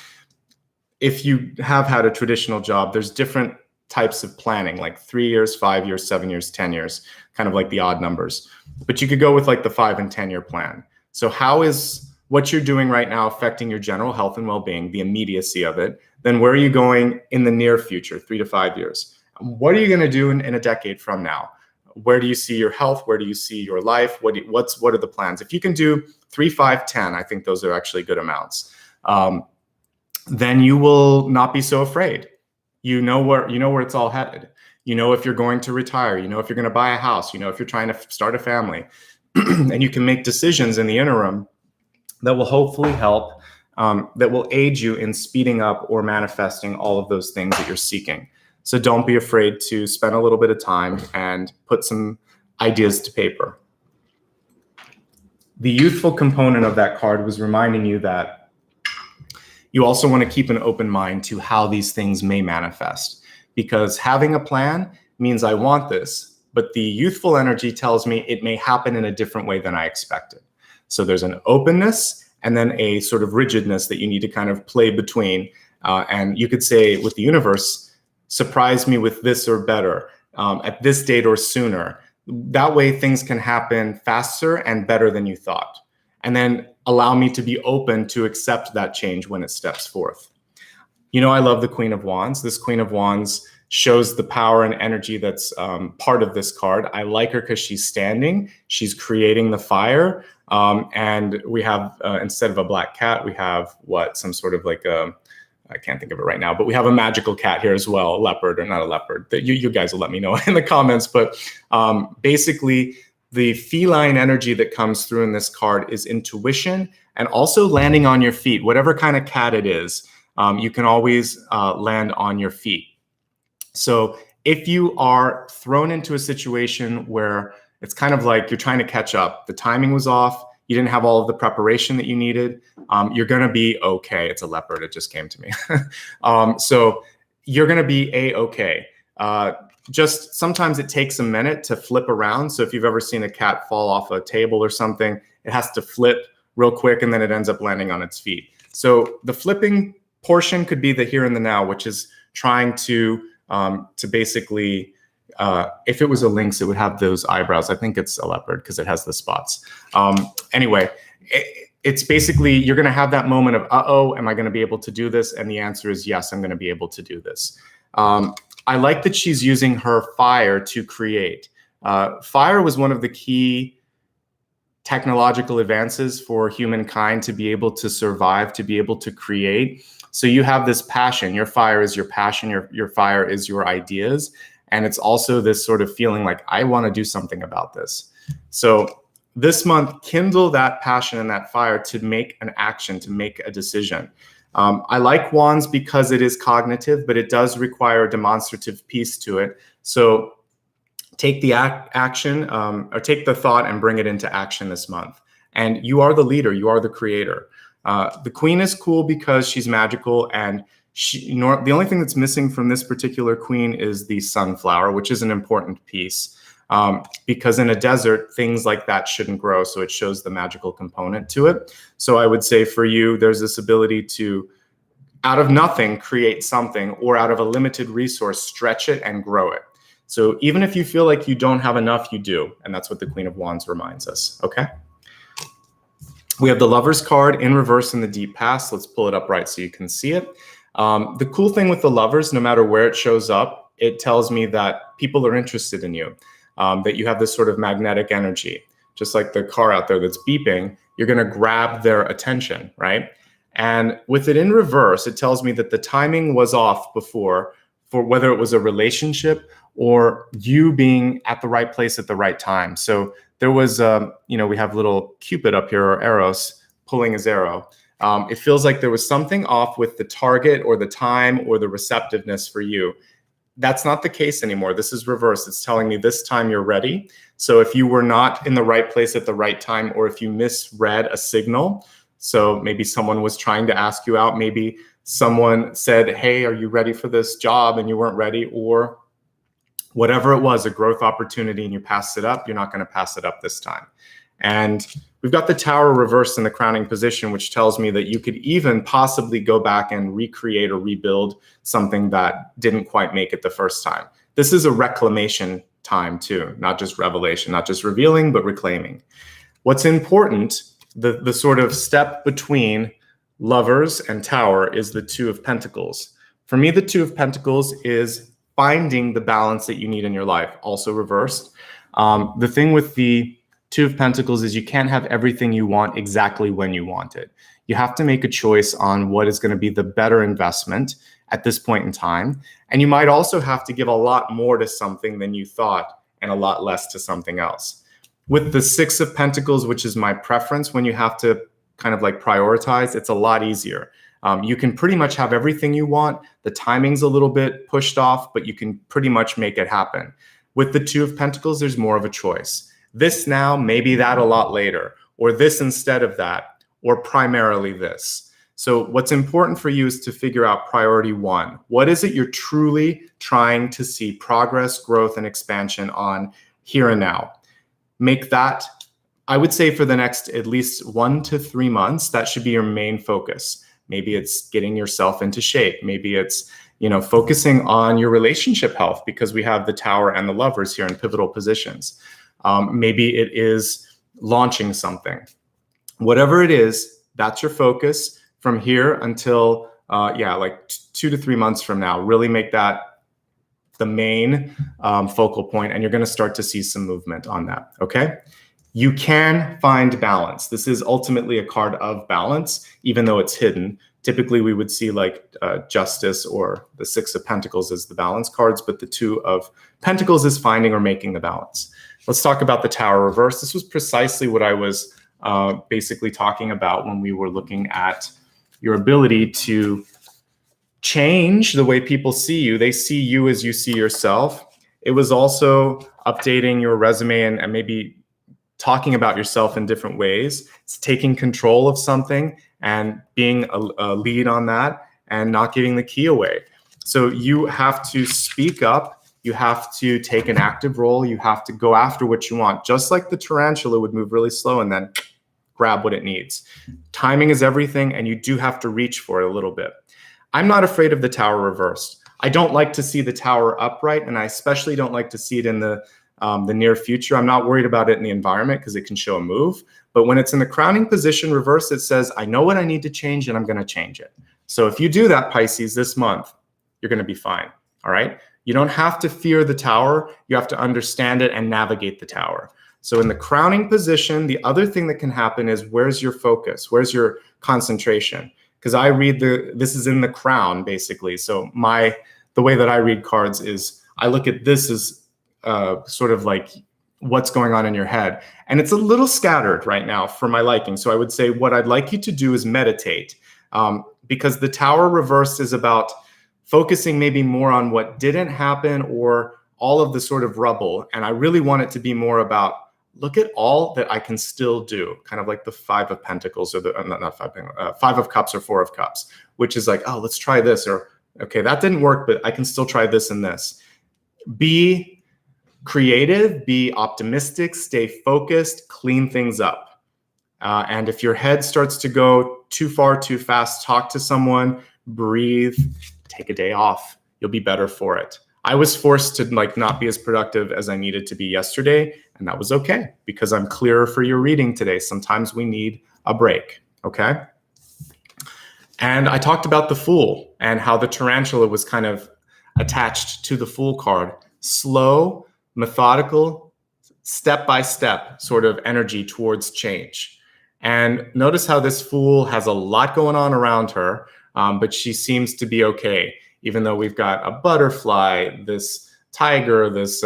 if you have had a traditional job, there's different types of planning, like 3 years, 5 years, 7 years, 10 years, kind of like the odd numbers. But you could go with like the 5 and 10 year plan. So how is what you're doing right now affecting your general health and well-being, the immediacy of it? Then where are you going in the near future, 3 to 5 years? What are you going to do in a decade from now? Where do you see your health? Where do you see your life? What are the plans? If you can do 3, 5, 10, I think those are actually good amounts. Then you will not be so afraid. You know where it's all headed. You know if you're going to retire. You know if you're going to buy a house. You know if you're trying to start a family. And you can make decisions in the interim that will hopefully help, that will aid you in speeding up or manifesting all of those things that you're seeking. So don't be afraid to spend a little bit of time and put some ideas to paper. The youthful component of that card was reminding you that you also want to keep an open mind to how these things may manifest, because having a plan means I want this, but the youthful energy tells me it may happen in a different way than I expected. So there's an openness and then a sort of rigidness that you need to kind of play between. And you could say with the universe, surprise me with this or better, at this date or sooner. That way things can happen faster and better than you thought. And then allow me to be open to accept that change when it steps forth. You know, I love the Queen of Wands. This Queen of Wands shows the power and energy that's part of this card. I like her because she's standing, she's creating the fire. And we have, instead of a black cat, we have some sort of like I can't think of it right now, but we have a magical cat here as well, a leopard, or not a leopard. You guys will let me know in the comments. But basically, the feline energy that comes through in this card is intuition and also landing on your feet. Whatever kind of cat it is, you can always land on your feet. So if you are thrown into a situation where it's kind of like you're trying to catch up, the timing was off, you didn't have all of the preparation that you needed, you're going to be okay. It's a leopard. It just came to me. So you're going to be A-okay. Just sometimes it takes a minute to flip around. So if you've ever seen a cat fall off a table or something, it has to flip real quick and then it ends up landing on its feet. So the flipping portion could be the here and the now, which is trying to basically, if it was a lynx, it would have those eyebrows. I think it's a leopard because it has the spots. Anyway, it's basically, you're going to have that moment of, uh-oh, am I going to be able to do this? And the answer is yes, I'm going to be able to do this. I like that she's using her fire to create. Fire was one of the key technological advances for humankind to be able to survive, to be able to create. So you have this passion. Your fire is your passion. Your fire is your ideas. And it's also this sort of feeling like, I want to do something about this. So this month, kindle that passion and that fire to make an action, to make a decision. I like wands because it is cognitive, but it does require a demonstrative piece to it. So take the action or take the thought and bring it into action this month. And you are the leader. You are the creator. The queen is cool because she's magical, and the only thing that's missing from this particular queen is the sunflower, which is an important piece. Because in a desert, things like that shouldn't grow. So it shows the magical component to it. So I would say for you, there's this ability to, out of nothing, create something, or out of a limited resource, stretch it and grow it. So even if you feel like you don't have enough, you do. And that's what the Queen of Wands reminds us. Okay. We have the Lovers card in reverse in the deep past. Let's pull it up right so you can see it. The cool thing with the Lovers, no matter where it shows up, it tells me that people are interested in you. That you have this sort of magnetic energy, just like the car out there that's beeping, you're going to grab their attention, right? And with it in reverse, it tells me that the timing was off before, for whether it was a relationship or you being at the right place at the right time. So there was, we have little Cupid up here, or Eros, pulling his arrow. It feels like there was something off with the target or the time or the receptiveness for you. that's not the case anymore. This is reversed. It's telling me this time you're ready. So if you were not in the right place at the right time, or if you misread a signal, so maybe someone was trying to ask you out, maybe someone said, hey, are you ready for this job? And you weren't ready, or whatever it was, a growth opportunity, and you passed it up, you're not going to pass it up this time. And we've got the Tower reversed in the crowning position, which tells me that you could even possibly go back and recreate or rebuild something that didn't quite make it the first time. This is a reclamation time too, not just revelation, not just revealing, but reclaiming. What's important, the sort of step between Lovers and Tower, is the Two of Pentacles. For me, the Two of Pentacles is finding the balance that you need in your life, also reversed. The thing with the Two of Pentacles is you can't have everything you want exactly when you want it. You have to make a choice on what is going to be the better investment at this point in time. And you might also have to give a lot more to something than you thought and a lot less to something else. With the Six of Pentacles, which is my preference, when you have to kind of like prioritize, it's a lot easier. You can pretty much have everything you want. The timing's a little bit pushed off, but you can pretty much make it happen. With the Two of Pentacles, there's more of a choice. This now, maybe that a lot later, or this instead of that, or primarily this. So what's important for you is to figure out priority one. What is it you're truly trying to see progress, growth, and expansion on here and now? Make that, I would say, for the next at least 1 to 3 months, that should be your main focus. Maybe it's getting yourself into shape. Maybe it's, focusing on your relationship health, because we have the Tower and the Lovers here in pivotal positions. Maybe it is launching something. Whatever it is, that's your focus from here until, like 2 to 3 months from now. Really make that the main focal point, and you're going to start to see some movement on that, okay? You can find balance. This is ultimately a card of balance, even though it's hidden. Typically, we would see like Justice or the Six of Pentacles as the balance cards, but the Two of Pentacles is finding or making the balance. Let's talk about the Tower reverse. This was precisely what I was basically talking about when we were looking at your ability to change the way people see you. They see you as you see yourself. It was also updating your resume and maybe talking about yourself in different ways. It's taking control of something and being a lead on that and not giving the key away. So you have to speak up. You have to take an active role. You have to go after what you want. Just like the tarantula would move really slow and then grab what it needs. Timing is everything, and you do have to reach for it a little bit. I'm not afraid of the Tower reversed. I don't like to see the Tower upright, and I especially don't like to see it in the near future. I'm not worried about it in the environment because it can show a move. But when it's in the crowning position reverse, it says, I know what I need to change and I'm going to change it. So if you do that, Pisces, this month, you're going to be fine. All right. You don't have to fear the Tower. You have to understand it and navigate the Tower. So in the crowning position, the other thing that can happen is, where's your focus? Where's your concentration? Because I read this is in the crown, basically. So the way that I read cards is I look at this as sort of like what's going on in your head. And it's a little scattered right now for my liking. So I would say what I'd like you to do is meditate, because the Tower reverse is about focusing maybe more on what didn't happen or all of the sort of rubble. And I really want it to be more about, look at all that I can still do, kind of like the Five of Pentacles, or Five of Cups or Four of Cups, which is like, oh, let's try this, or okay, that didn't work, but I can still try this and this. Be creative, be optimistic, stay focused, clean things up. And if your head starts to go too far, too fast, talk to someone, breathe, take a day off. You'll be better for it. I was forced to not be as productive as I needed to be yesterday, and that was okay because I'm clearer for your reading today. Sometimes we need a break, okay? And I talked about the Fool and how the tarantula was kind of attached to the Fool card. Slow, methodical, step-by-step sort of energy towards change. And notice how this Fool has a lot going on around her, but she seems to be okay, even though we've got a butterfly, this tiger, this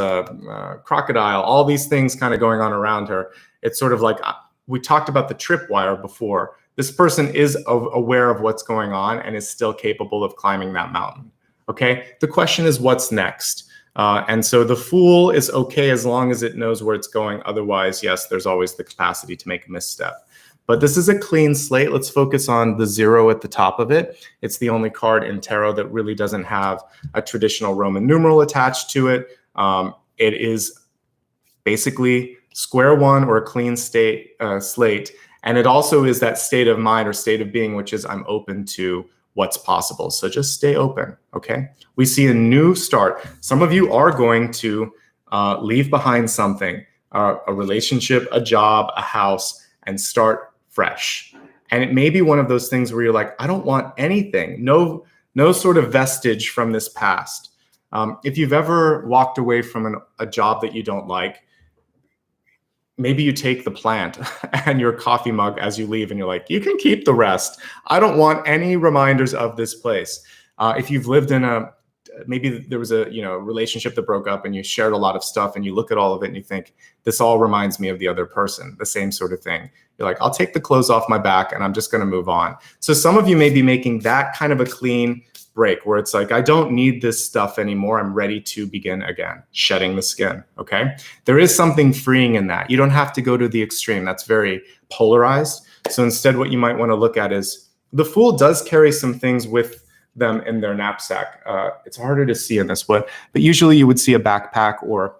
crocodile, all these things kind of going on around her. It's sort of like, we talked about the tripwire before. This person is aware of what's going on and is still capable of climbing that mountain. Okay, the question is what's next? And so the Fool is okay as long as it knows where it's going. Otherwise, yes, there's always the capacity to make a misstep. But this is a clean slate. Let's focus on the 0 at the top of it. It's the only card in tarot that really doesn't have a traditional Roman numeral attached to it. It is basically square one or a clean slate. And it also is that state of mind or state of being, which is I'm open to what's possible. So just stay open, okay? We see a new start. Some of you are going to leave behind something, a relationship, a job, a house, and start fresh. And it may be one of those things where you're like, I don't want anything, no sort of vestige from this past. If you've ever walked away from a job that you don't like, maybe you take the plant and your coffee mug as you leave and you're like, you can keep the rest. I don't want any reminders of this place. If you've lived in maybe there was a relationship that broke up and you shared a lot of stuff and you look at all of it and you think, this all reminds me of the other person, the same sort of thing. You're like, I'll take the clothes off my back and I'm just going to move on. So some of you may be making that kind of a clean break where it's like, I don't need this stuff anymore. I'm ready to begin again, shedding the skin, okay? There is something freeing in that. You don't have to go to the extreme. That's very polarized. So instead, what you might want to look at is the Fool does carry some things with them in their knapsack. It's harder to see in this one, but usually you would see a backpack or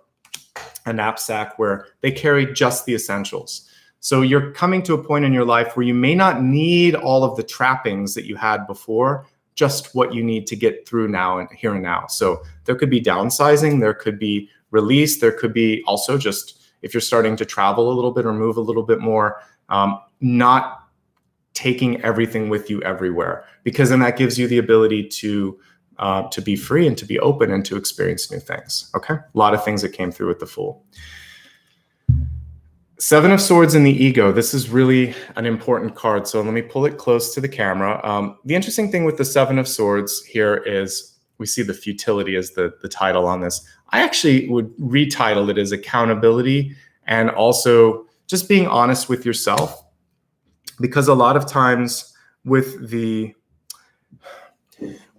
a knapsack where they carry just the essentials. So you're coming to a point in your life where you may not need all of the trappings that you had before, just what you need to get through now and here and now. So there could be downsizing, there could be release, there could be also just if you're starting to travel a little bit or move a little bit more, not taking everything with you everywhere, because then that gives you the ability to be free and to be open and to experience new things. Okay, a lot of things that came through with the Fool. 7 of Swords in the Ego. This is really an important card. So let me pull it close to the camera. The interesting thing with the 7 of Swords here is we see the futility as the title on this. I actually would retitle it as accountability and also just being honest with yourself. Because a lot of times with the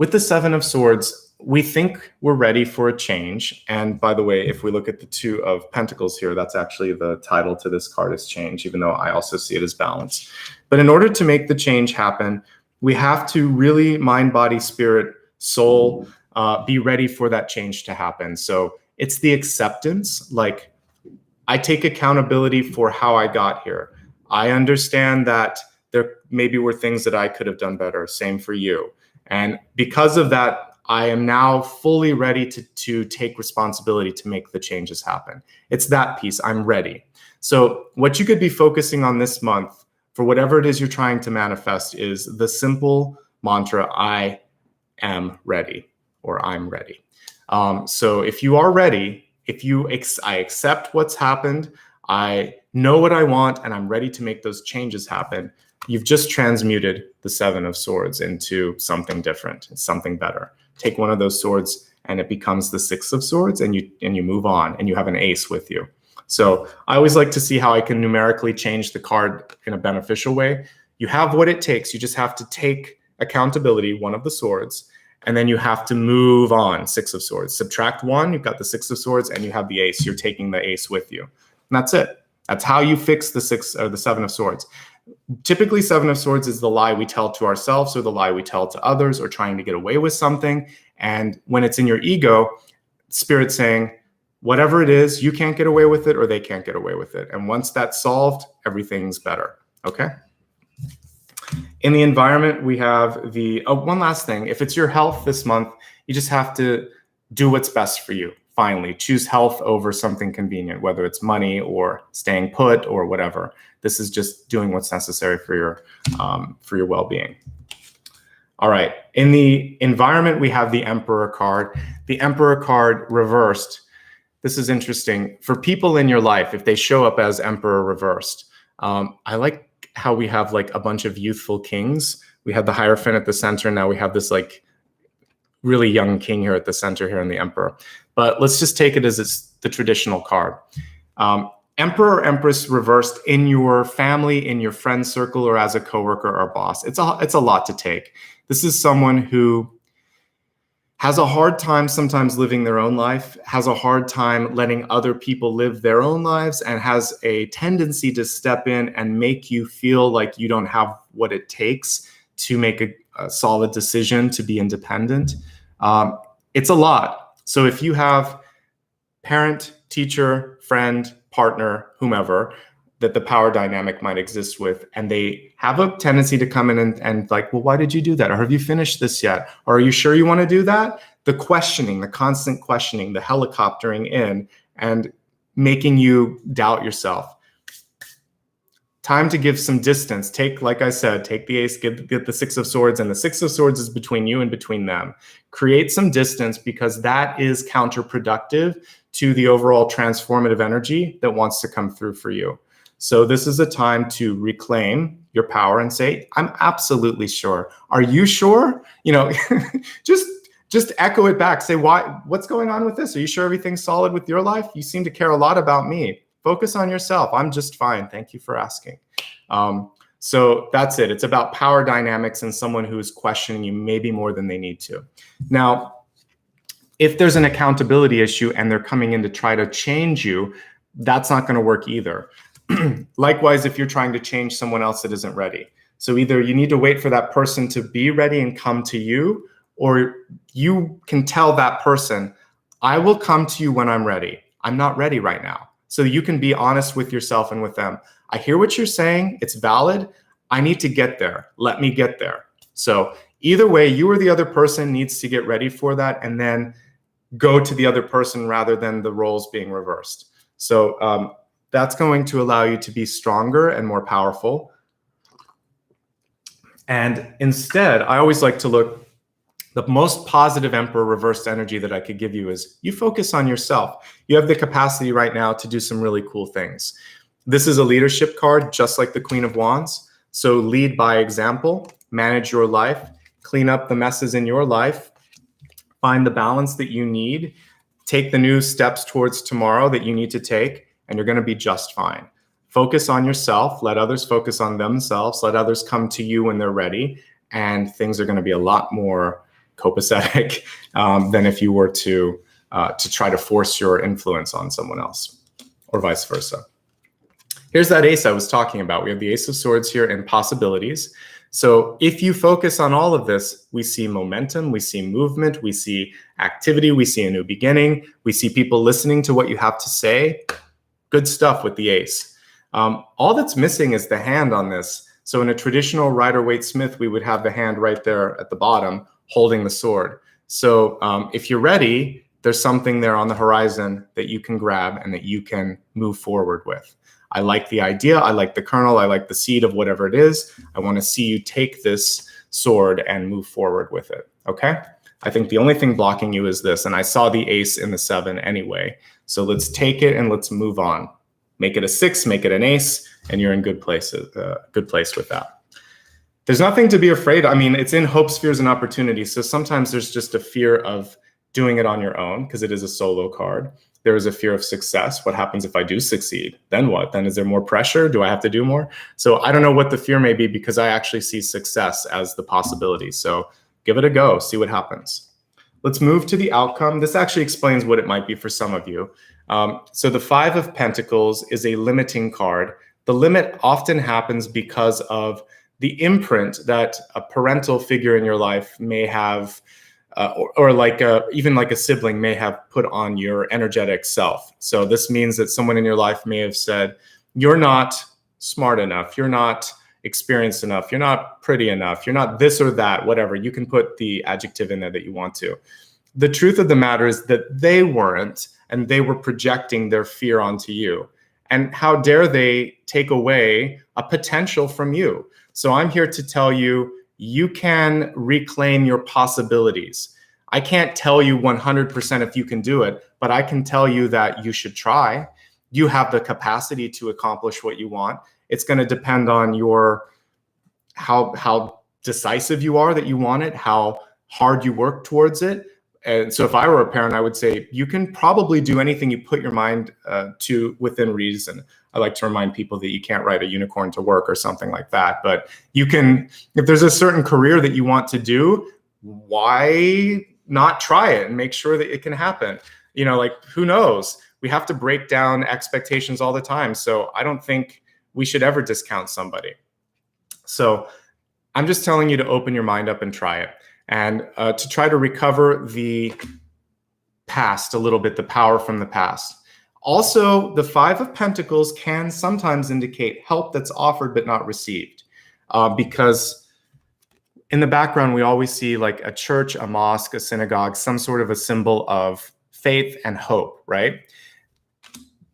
7 of Swords, we think we're ready for a change. And by the way, if we look at the 2 of Pentacles here, that's actually the title to this card is change, even though I also see it as balance. But in order to make the change happen, we have to really mind, body, spirit, soul, be ready for that change to happen. So it's the acceptance, like I take accountability for how I got here. I understand that there maybe were things that I could have done better. Same for you. And because of that, I am now fully ready to take responsibility to make the changes happen. It's that piece. I'm ready. So what you could be focusing on this month for whatever it is you're trying to manifest is the simple mantra, I am ready, or I'm ready. So if you are ready, I accept what's happened, I know what I want, and I'm ready to make those changes happen, you've just transmuted the 7 of Swords into something different. It's something better. Take one of those swords and it becomes the 6 of Swords, and you move on and you have an ace with you. So I always like to see how I can numerically change the card in a beneficial way. You have what it takes. You just have to take accountability, 1 of the swords, and then you have to move on, 6 of Swords. Subtract 1, you've got the 6 of Swords, and you have the ace. You're taking the ace with you. And that's it. That's how you fix the 7 of Swords. Typically, 7 of Swords is the lie we tell to ourselves or the lie we tell to others or trying to get away with something. And when it's in your ego, Spirit's saying, whatever it is, you can't get away with it or they can't get away with it. And once that's solved, everything's better. Okay? In the environment, we have one last thing. If it's your health this month, you just have to do what's best for you. Finally, choose health over something convenient, whether it's money or staying put or whatever. This is just doing what's necessary for your well-being. All right. In the environment, we have the Emperor card. The Emperor card reversed. This is interesting. For people in your life, if they show up as Emperor reversed, I like how we have like a bunch of youthful kings. We have the Hierophant at the center. Now we have this like really young king here at the center here in the Emperor. But let's just take it as it's the traditional card. Emperor or Empress reversed in your family, in your friend circle, or as a coworker or boss. It's a lot to take. This is someone who has a hard time sometimes living their own life, has a hard time letting other people live their own lives, and has a tendency to step in and make you feel like you don't have what it takes to make a solid decision to be independent. It's a lot. So if you have parent, teacher, friend, partner, whomever, that the power dynamic might exist with, and they have a tendency to come in and like, well, why did you do that? Or have you finished this yet? Or are you sure you want to do that? The questioning, the constant questioning, the helicoptering in and making you doubt yourself. Time to give some distance. Take, like I said, take the ace, get the 6 of swords, and the 6 of swords is between you and between them. Create some distance, because that is counterproductive to the overall transformative energy that wants to come through for you. So this is a time to reclaim your power and say, I'm absolutely sure. Are you sure? You know, just echo it back. Say, what's going on with this? Are you sure everything's solid with your life? You seem to care a lot about me. Focus on yourself. I'm just fine. Thank you for asking. So that's it. It's about power dynamics and someone who is questioning you maybe more than they need to. Now, if there's an accountability issue and they're coming in to try to change you, that's not going to work either. Likewise, if you're trying to change someone else that isn't ready. So either you need to wait for that person to be ready and come to you, or you can tell that person, I will come to you when I'm ready. I'm not ready right now. So you can be honest with yourself and with them. I hear what you're saying. It's valid. I need to get there. Let me get there. So either way, you or the other person needs to get ready for that and then go to the other person rather than the roles being reversed. So that's going to allow you to be stronger and more powerful. And instead, I always like to look, the most positive Emperor reversed energy that I could give you is you focus on yourself. You have the capacity right now to do some really cool things. This is a leadership card, just like the Queen of Wands. So lead by example, manage your life, clean up the messes in your life, find the balance that you need, take the new steps towards tomorrow that you need to take, and you're going to be just fine. Focus on yourself, let others focus on themselves, let others come to you when they're ready, and things are going to be a lot more copacetic than if you were to try to force your influence on someone else, or vice versa. Here's that ace I was talking about. We have the Ace of Swords here in possibilities. So if you focus on all of this, we see momentum, we see movement, we see activity, we see a new beginning, we see people listening to what you have to say. Good stuff with the ace. All that's missing is the hand on this. So in a traditional Rider-Waite-Smith, we would have the hand right there at the bottom holding the sword. So if you're ready, there's something there on the horizon that you can grab and that you can move forward with. I like the idea, I like the kernel, I like the seed of whatever it is. I want to see you take this sword and move forward with it, okay? I think the only thing blocking you is this, and I saw the ace in the 7 anyway. So let's take it and let's move on. Make it a 6, make it an ace, and you're in good place with that. There's nothing to be afraid. I mean, it's in hopes, fears, and opportunities. So sometimes there's just a fear of doing it on your own because it is a solo card. There is a fear of success. What happens if I do succeed? Then what? Then is there more pressure? Do I have to do more? So I don't know what the fear may be because I actually see success as the possibility. So give it a go, see what happens. Let's move to the outcome. This actually explains what it might be for some of you. So the 5 of Pentacles is a limiting card. The limit often happens because of the imprint that a parental figure in your life may have, or like even like a sibling may have put on your energetic self. So this means that someone in your life may have said, you're not smart enough, you're not experienced enough, you're not pretty enough, you're not this or that, whatever. You can put the adjective in there that you want to. The truth of the matter is that they weren't, and they were projecting their fear onto you. And how dare they take away a potential from you? So I'm here to tell you, you can reclaim your possibilities. I can't tell you 100% if you can do it, but I can tell you that you should try. You have the capacity to accomplish what you want. It's going to depend on your how decisive you are that you want it, how hard you work towards it. And so if I were a parent, I would say you can probably do anything you put your mind to within reason. I like to remind people that you can't ride a unicorn to work or something like that. But you can, if there's a certain career that you want to do, why not try it and make sure that it can happen. You know, like, who knows? We have to break down expectations all the time. So I don't think we should ever discount somebody. So I'm just telling you to open your mind up and try it, and to try to recover the past a little bit, the power from the past. Also, the Five of Pentacles can sometimes indicate help that's offered but not received, because in the background, we always see like a church, a mosque, a synagogue, some sort of a symbol of faith and hope, right?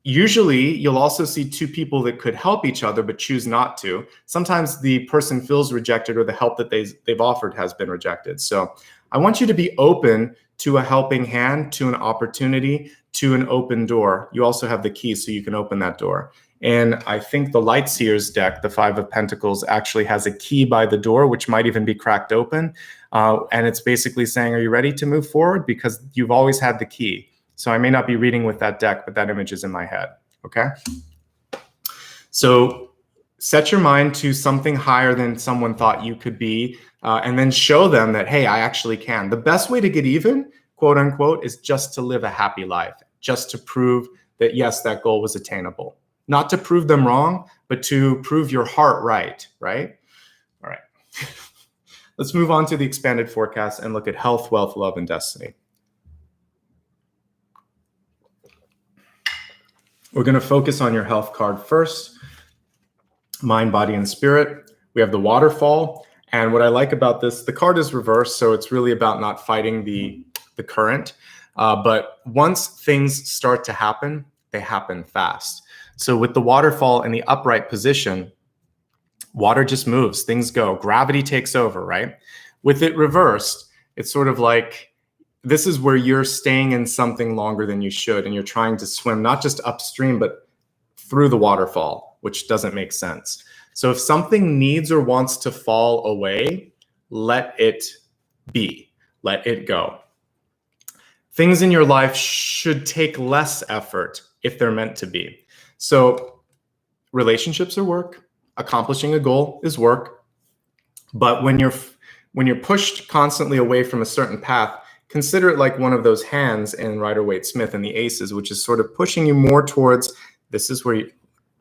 Usually, you'll also see two people that could help each other but choose not to. Sometimes the person feels rejected, or the help that they've offered has been rejected. So I want you to be open to a helping hand, to an opportunity, to an open door. You also have the key, so you can open that door. And I think the Light Seers deck, the Five of Pentacles, actually has a key by the door, which might even be cracked open. And it's basically saying, are you ready to move forward? Because you've always had the key. So I may not be reading with that deck, but that image is in my head, okay? So set your mind to something higher than someone thought you could be, and then show them that, hey, I actually can. The best way to get even, quote unquote, is just to live a happy life, just to prove that, yes, that goal was attainable. Not to prove them wrong, but to prove your heart right, right? All right. Let's move on to the expanded forecast and look at health, wealth, love, and destiny. We're going to focus on your health card first. Mind, body, and spirit. We have the waterfall. And what I like about this, the card is reversed, so it's really about not fighting the current. But once things start to happen, they happen fast. So with the waterfall in the upright position, water just moves, things go, gravity takes over, right? With it reversed, it's sort of like, this is where you're staying in something longer than you should, and you're trying to swim not just upstream, but through the waterfall, which doesn't make sense. So if something needs or wants to fall away, let it be, let it go. Things in your life should take less effort if they're meant to be. So relationships are work, accomplishing a goal is work, but when you're pushed constantly away from a certain path, consider it like one of those hands in Rider-Waite-Smith and the Aces, which is sort of pushing you more towards, this is where you,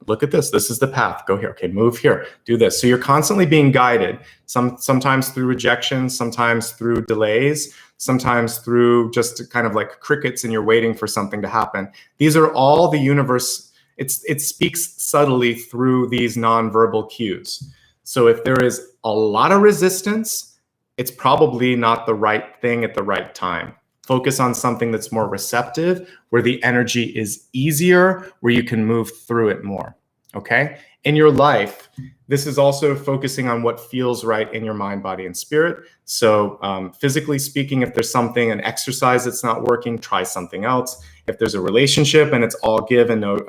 look at this is the path, go here, okay, move here, do this. So you're constantly being guided, sometimes through rejection, sometimes through delays, sometimes through just kind of like crickets and you're waiting for something to happen. These are all the universe, it speaks subtly through these nonverbal cues. So if there is a lot of resistance, it's probably not the right thing at the right time. Focus on something that's more receptive, where the energy is easier, where you can move through it more, okay? In your life, this is also focusing on what feels right in your mind, body, and spirit. So physically speaking, if there's something, an exercise that's not working, try something else. If there's a relationship and it's all give and no,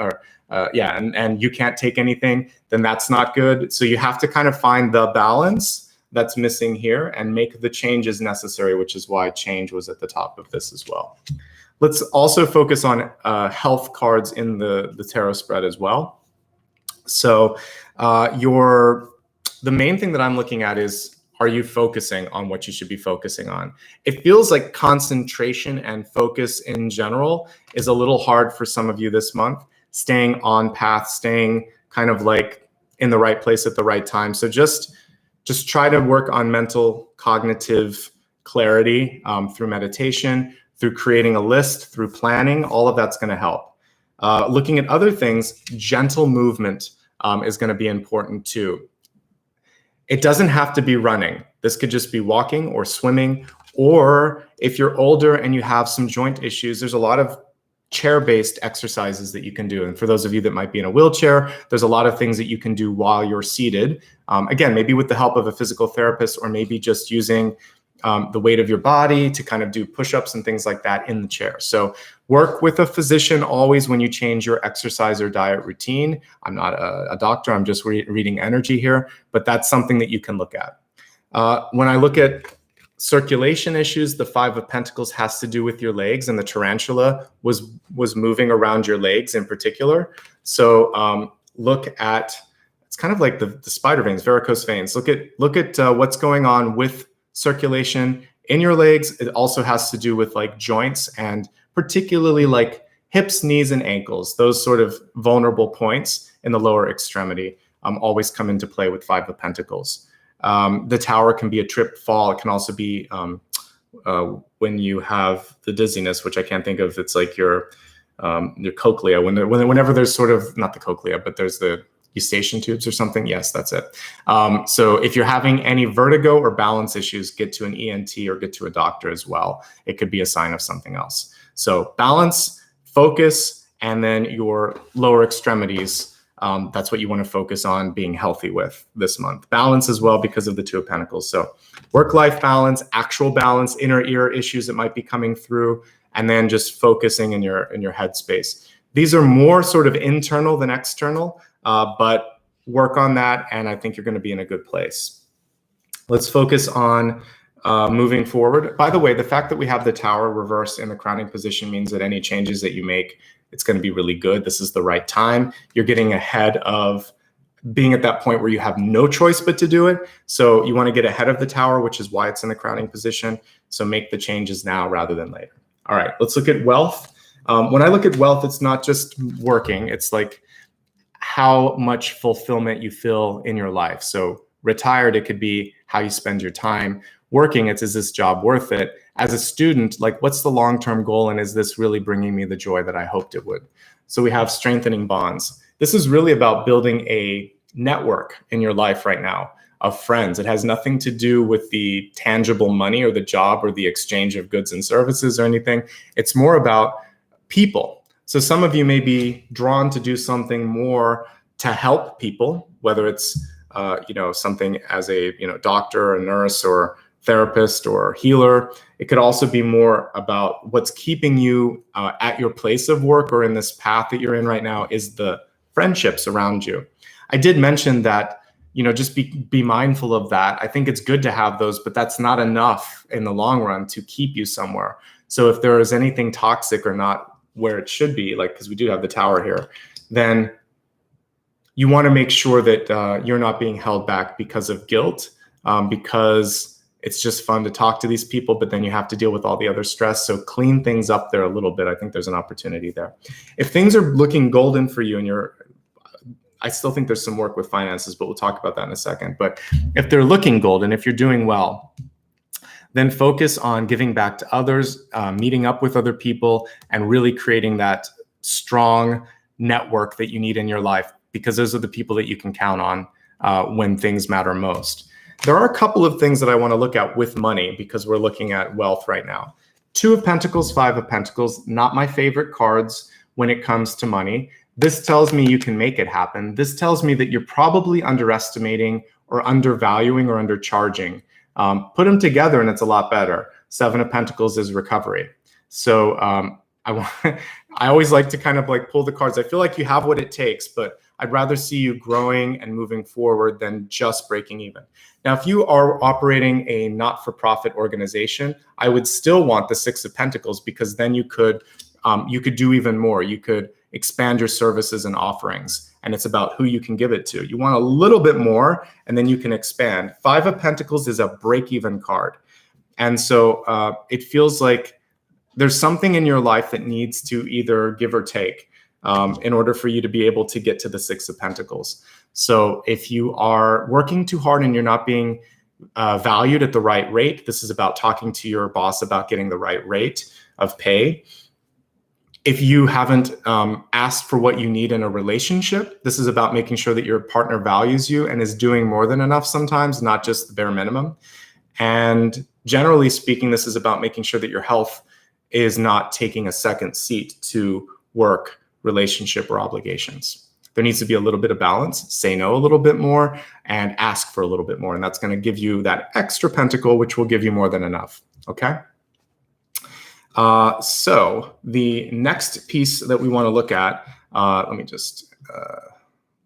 and you can't take anything, then that's not good. So you have to kind of find the balance that's missing here and make the changes necessary, which is why change was at the top of this as well. Let's also focus on health cards in the tarot spread as well. So the main thing that I'm looking at is, are you focusing on what you should be focusing on? It feels like concentration and focus in general is a little hard for some of you this month, staying on path, staying kind of like in the right place at the right time. So just try to work on mental cognitive clarity through meditation, through creating a list, through planning. All of that's going to help. Looking at other things, gentle movement is going to be important too. It doesn't have to be running. This could just be walking or swimming, or if you're older and you have some joint issues, there's a lot of chair-based exercises that you can do. And for those of you that might be in a wheelchair, there's a lot of things that you can do while you're seated. Again, maybe with the help of a physical therapist, or maybe just using the weight of your body to kind of do push-ups and things like that in the chair. So work with a physician always when you change your exercise or diet routine. I'm not a doctor, I'm just reading energy here, but that's something that you can look at. When I look at circulation issues, the Five of Pentacles has to do with your legs, and the tarantula was moving around your legs in particular. So look at, it's kind of like the spider veins, varicose veins. Look at what's going on with circulation in your legs. It also has to do with like joints, and particularly like hips, knees, and ankles. Those sort of vulnerable points in the lower extremity always come into play with Five of Pentacles. The tower can be a trip fall. It can also be when you have the dizziness, which I can't think of. It's like your cochlea. Whenever there's sort of, not the cochlea, but there's the eustachian tubes or something. Yes, that's it. So if you're having any vertigo or balance issues, get to an ENT or get to a doctor as well. It could be a sign of something else. So balance, focus, and then your lower extremities. That's what you want to focus on being healthy with this month. Balance as well because of the Two of Pentacles. So work-life balance, actual balance, inner ear issues that might be coming through, and then just focusing in your headspace. These are more sort of internal than external, but work on that, and I think you're going to be in a good place. Let's focus on moving forward. By the way, the fact that we have the tower reversed in the crowning position means that any changes that you make, it's going to be really good. This is the right time. You're getting ahead of being at that point where you have no choice but to do it. So you want to get ahead of the tower, which is why it's in the crowning position. So make the changes now rather than later. All right, let's look at wealth. When I look at wealth, it's not just working. It's like how much fulfillment you feel in your life. So retired, it could be how you spend your time. Working, it's, is this job worth it? As a student, like, what's the long-term goal, and is this really bringing me the joy that I hoped it would? So we have strengthening bonds. This is really about building a network in your life right now of friends. It has nothing to do with the tangible money or the job or the exchange of goods and services or anything. It's more about people. So some of you may be drawn to do something more to help people, whether it's something as a doctor, a nurse, or therapist, or healer. It could also be more about what's keeping you at your place of work or in this path that you're in right now is the friendships around you. I did mention that, just be mindful of that. I think it's good to have those, but that's not enough in the long run to keep you somewhere. So if there is anything toxic or not where it should be, like, because we do have the tower here, then you want to make sure that you're not being held back because of guilt, because it's just fun to talk to these people, but then you have to deal with all the other stress. So clean things up there a little bit. I think there's an opportunity there. If things are looking golden for you and I still think there's some work with finances, but we'll talk about that in a second. But if they're looking golden, if you're doing well, then focus on giving back to others, meeting up with other people, and really creating that strong network that you need in your life, because those are the people that you can count on when things matter most. There are a couple of things that I want to look at with money because we're looking at wealth right now. Two of Pentacles, Five of Pentacles, not my favorite cards when it comes to money. This tells me you can make it happen. This tells me that you're probably underestimating or undervaluing or undercharging. Put them together and it's a lot better. Seven of Pentacles is recovery. So I always like to kind of like pull the cards. I feel like you have what it takes, but I'd rather see you growing and moving forward than just breaking even. Now, if you are operating a not-for-profit organization, I would still want the Six of Pentacles, because then you could do even more. You could expand your services and offerings, and it's about who you can give it to. You want a little bit more, and then you can expand. Five of Pentacles is a break-even card. And so it feels like there's something in your life that needs to either give or take in order for you to be able to get to the Six of Pentacles. So if you are working too hard and you're not being valued at the right rate, this is about talking to your boss about getting the right rate of pay. If you haven't asked for what you need in a relationship, this is about making sure that your partner values you and is doing more than enough sometimes, not just the bare minimum. And generally speaking, this is about making sure that your health is not taking a second seat to work, relationship, or obligations. There needs to be a little bit of balance. Say no a little bit more and ask for a little bit more. And that's going to give you that extra pentacle, which will give you more than enough. Okay. So the next piece that we want to look at, let me just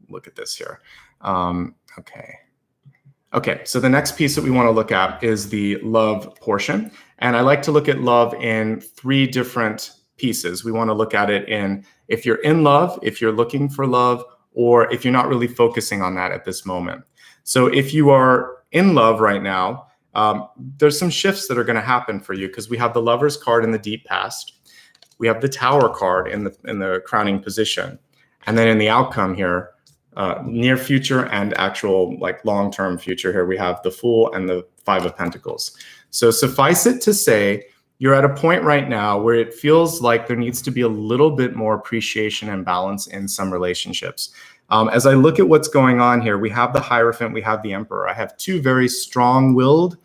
look at this here. Okay, so the next piece that we want to look at is the love portion. And I like to look at love in three different pieces. We want to look at it in if you're in love, if you're looking for love, or if you're not really focusing on that at this moment. So if you are in love right now, there's some shifts that are going to happen for you because we have the Lovers card in the deep past. We have the Tower card in the crowning position. And then in the outcome here, near future and actual like long-term future here, we have the Fool and the Five of Pentacles. So suffice it to say, you're at a point right now where it feels like there needs to be a little bit more appreciation and balance in some relationships. As I look at what's going on here, we have the Hierophant, we have the Emperor. I have two very strong-willed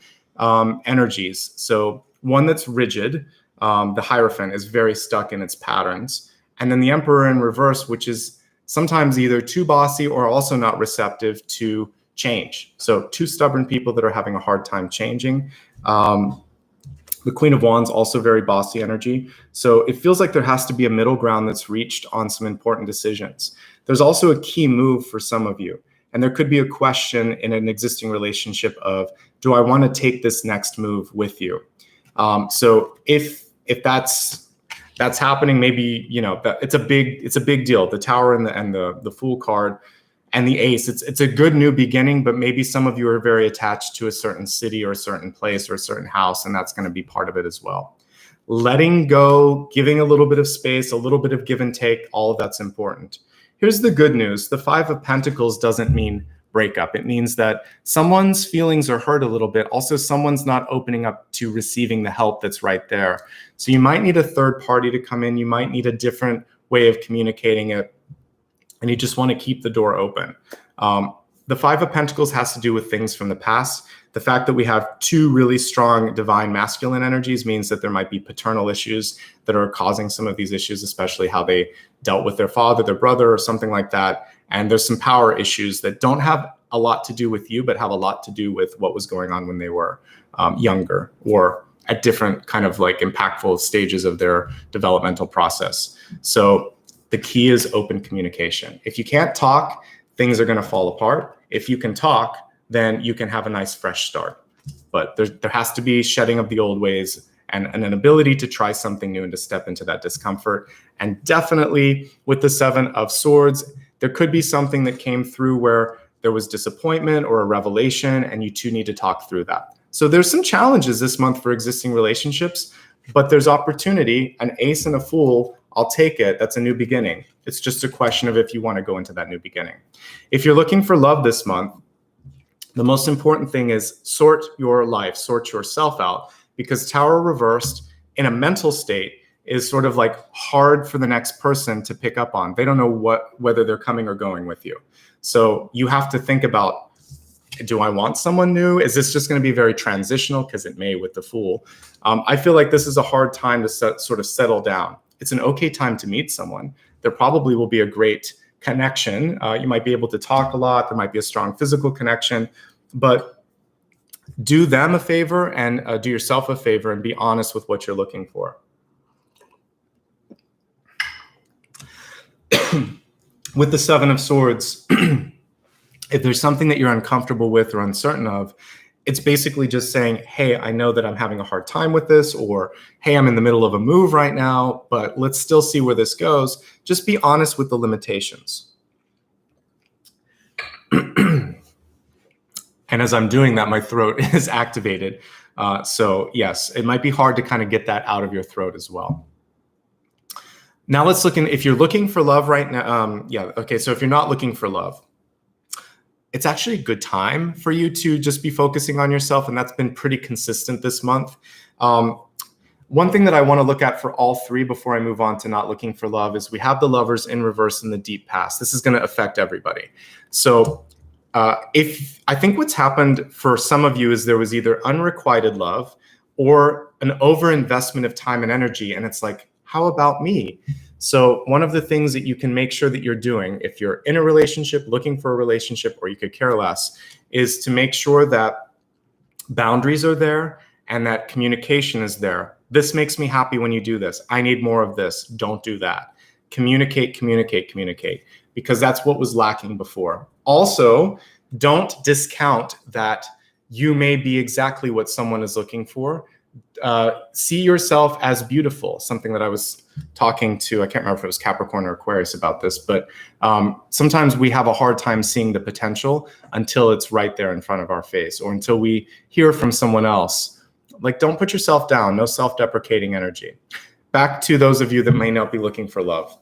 energies. So one that's rigid, the Hierophant is very stuck in its patterns. And then the Emperor in reverse, which is sometimes either too bossy or also not receptive to change. So two stubborn people that are having a hard time changing. The Queen of Wands, also very bossy energy. So it feels like there has to be a middle ground that's reached on some important decisions. There's also a key move for some of you. And there could be a question in an existing relationship of, do I want to take this next move with you? So if that's happening, maybe, you know, it's a big deal. The Tower and the Fool card and the Ace, it's a good new beginning, but maybe some of you are very attached to a certain city or a certain place or a certain house, and that's going to be part of it as well. Letting go, giving a little bit of space, a little bit of give and take, all of that's important. Here's the good news. The Five of Pentacles doesn't mean breakup. It means that someone's feelings are hurt a little bit. Also, someone's not opening up to receiving the help that's right there. So you might need a third party to come in. You might need a different way of communicating it. And you just want to keep the door open. The Five of Pentacles has to do with things from the past. The fact that we have two really strong divine masculine energies means that there might be paternal issues that are causing some of these issues, especially how they dealt with their father, their brother, or something like that. And there's some power issues that don't have a lot to do with you, but have a lot to do with what was going on when they were younger or at different kind of like impactful stages of their developmental process. So the key is open communication. If you can't talk, things are going to fall apart. If you can talk, then you can have a nice fresh start. But there has to be shedding of the old ways and an ability to try something new and to step into that discomfort. And definitely with the Seven of Swords, there could be something that came through where there was disappointment or a revelation, and you two need to talk through that. So there's some challenges this month for existing relationships, but there's opportunity. An Ace and a Fool, I'll take it. That's a new beginning. It's just a question of if you want to go into that new beginning. If you're looking for love this month, the most important thing is sort your life, sort yourself out, because Tower reversed in a mental state is sort of like hard for the next person to pick up on. They don't know whether they're coming or going with you. So you have to think about, do I want someone new? Is this just going to be very transitional? Because it may with the Fool. I feel like this is a hard time to sort of settle down. It's an okay time to meet someone. There probably will be a great connection. You might be able to talk a lot. There might be a strong physical connection, but do them a favor and do yourself a favor and be honest with what you're looking for. With the Seven of Swords, if there's something that you're uncomfortable with or uncertain of, it's basically just saying, hey, I know that I'm having a hard time with this, or hey, I'm in the middle of a move right now, but let's still see where this goes. Just be honest with the limitations. And as I'm doing that, my throat is activated. So yes, it might be hard to kind of get that out of your throat as well. Now let's look if you're looking for love right now. So if you're not looking for love, it's actually a good time for you to just be focusing on yourself. And that's been pretty consistent this month. One thing that I want to look at for all three before I move on to not looking for love is we have the Lovers in reverse in the deep past. This is going to affect everybody. So if I think what's happened for some of you is there was either unrequited love or an overinvestment of time and energy. And it's like, how about me? So one of the things that you can make sure that you're doing if you're in a relationship, looking for a relationship, or you could care less, is to make sure that boundaries are there and that communication is there. This makes me happy when you do this. I need more of this. Don't do that. Communicate, communicate, communicate, because that's what was lacking before. Also, don't discount that you may be exactly what someone is looking for. See yourself as beautiful, something that I was talking to, I can't remember if it was Capricorn or Aquarius about this, but sometimes we have a hard time seeing the potential until it's right there in front of our face, or until we hear from someone else. Like, don't put yourself down, no self-deprecating energy. Back to those of you that may not be looking for love.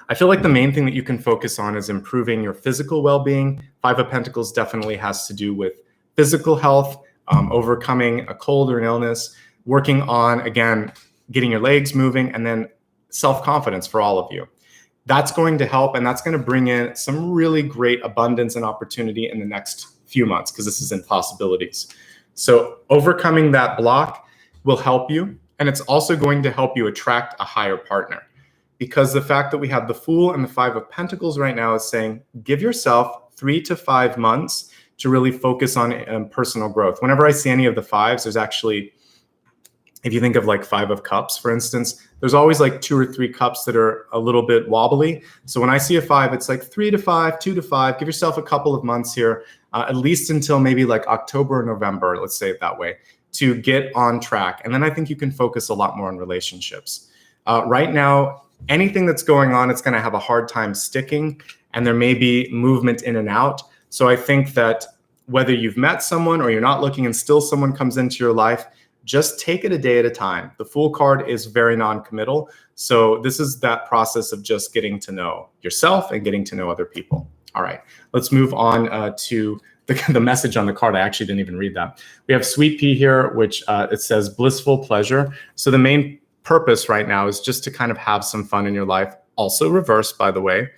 I feel like the main thing that you can focus on is improving your physical well-being. Five of Pentacles definitely has to do with physical health, overcoming a cold or an illness, working on, again, getting your legs moving, and then self-confidence for all of you. That's going to help, and that's going to bring in some really great abundance and opportunity in the next few months, because this is in possibilities. So overcoming that block will help you, and it's also going to help you attract a higher partner, because the fact that we have the Fool and the Five of Pentacles right now is saying, give yourself 3 to 5 months to really focus on personal growth. Whenever I see any of the fives, there's actually, if you think of like Five of Cups, for instance, there's always like 2 or 3 cups that are a little bit wobbly. So when I see a 5, it's like 3 to 5, 2 to 5. Give yourself a couple of months here, at least until maybe like October or November, let's say it that way, to get on track. And then I think you can focus a lot more on relationships. Right now, anything that's going on, it's going to have a hard time sticking, and there may be movement in and out. So I think that whether you've met someone or you're not looking and still someone comes into your life, just take it a day at a time. The Fool card is very non-committal. So this is that process of just getting to know yourself and getting to know other people. All right, let's move on to the message on the card. I actually didn't even read that. We have Sweet Pea here, which it says blissful pleasure. So the main purpose right now is just to kind of have some fun in your life. Also reversed, by the way.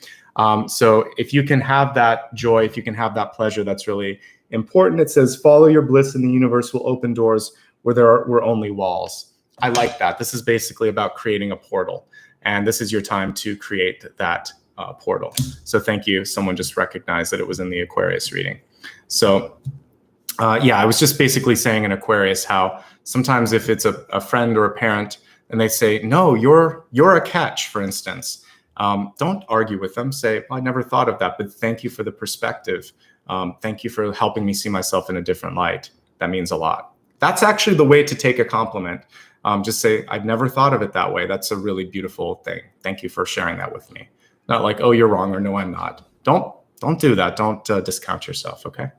So if you can have that joy, if you can have that pleasure, that's really important. It says, follow your bliss and the universe will open doors where there were only walls. I like that. This is basically about creating a portal. And this is your time to create that portal. So thank you. Someone just recognized that it was in the Aquarius reading. So yeah, I was just basically saying in Aquarius how sometimes if it's a friend or a parent and they say, no, you're a catch, for instance, don't argue with them. Say, well, I never thought of that, but thank you for the perspective. Thank you for helping me see myself in a different light. That means a lot. That's actually the way to take a compliment. Just say, I'd never thought of it that way. That's a really beautiful thing. Thank you for sharing that with me. Not like, oh, you're wrong, or no, I'm not. Don't do that. Don't discount yourself, okay?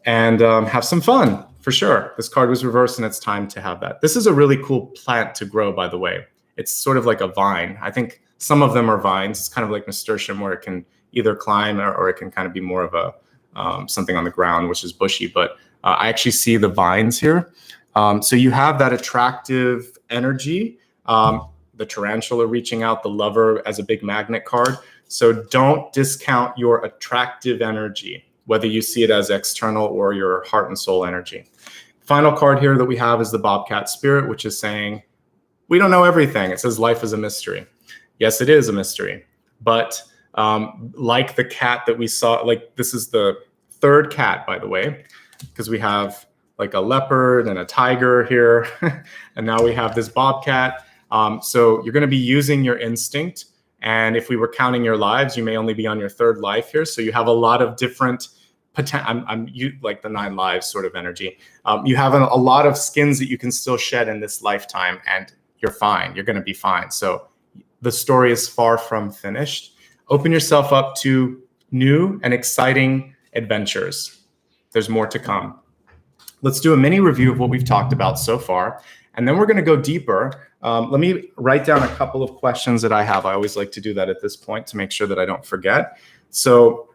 And have some fun, for sure. This card was reversed, and it's time to have that. This is a really cool plant to grow, by the way. It's sort of like a vine. I think some of them are vines. It's kind of like nasturtium, where it can either climb or it can kind of be more of a something on the ground, which is bushy. But I actually see the vines here. So you have that attractive energy, the tarantula reaching out, the lover as a big magnet card. So don't discount your attractive energy, whether you see it as external or your heart and soul energy. Final card here that we have is the Bobcat Spirit, which is saying, we don't know everything. It says life is a mystery. Yes, it is a mystery. But like the cat that we saw, like this is the third cat, by the way, because we have like a leopard and a tiger here. And now we have this bobcat. So you're going to be using your instinct. And if we were counting your lives, you may only be on your 3rd life here. So you have a lot of different like the 9 lives sort of energy. You have a lot of skins that you can still shed in this lifetime, and you're fine. You're going to be fine. So the story is far from finished. Open yourself up to new and exciting adventures. There's more to come. Let's do a mini review of what we've talked about so far, and then we're going to go deeper. Let me write down a couple of questions that I have. I always like to do that at this point to make sure that I don't forget. So,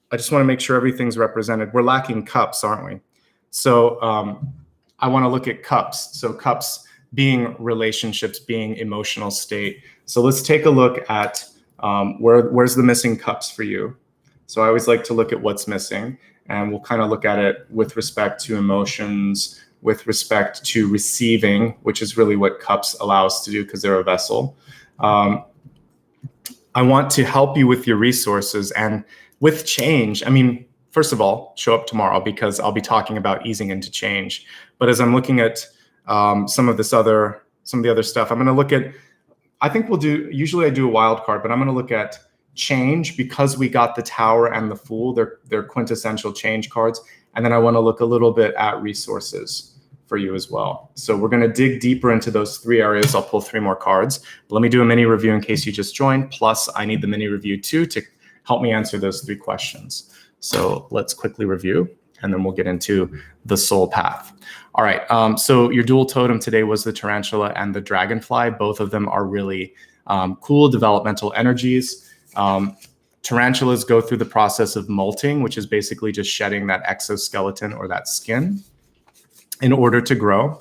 I just want to make sure everything's represented. We're lacking cups, aren't we? So I want to look at cups. So cups being relationships, being emotional state. So let's take a look at where's the missing cups for you. So I always like to look at what's missing, and we'll kind of look at it with respect to emotions, with respect to receiving, which is really what cups allow us to do because they're a vessel. I want to help you with your resources and with change. I mean, first of all, show up tomorrow because I'll be talking about easing into change. But as I'm looking at some of the other stuff, I'm going to look at, I think usually I do a wild card, but I'm going to look at change because we got the Tower and the Fool. They're quintessential change cards. And then I want to look a little bit at resources for you as well. So we're going to dig deeper into those 3 areas. I'll pull 3 more cards. But let me do a mini review in case you just joined. Plus, I need the mini review too to help me answer those 3 questions. So let's quickly review, and then we'll get into the soul path. All right. So your dual totem today was the Tarantula and the Dragonfly. Both of them are really cool developmental energies. Tarantulas go through the process of molting, which is basically just shedding that exoskeleton or that skin in order to grow.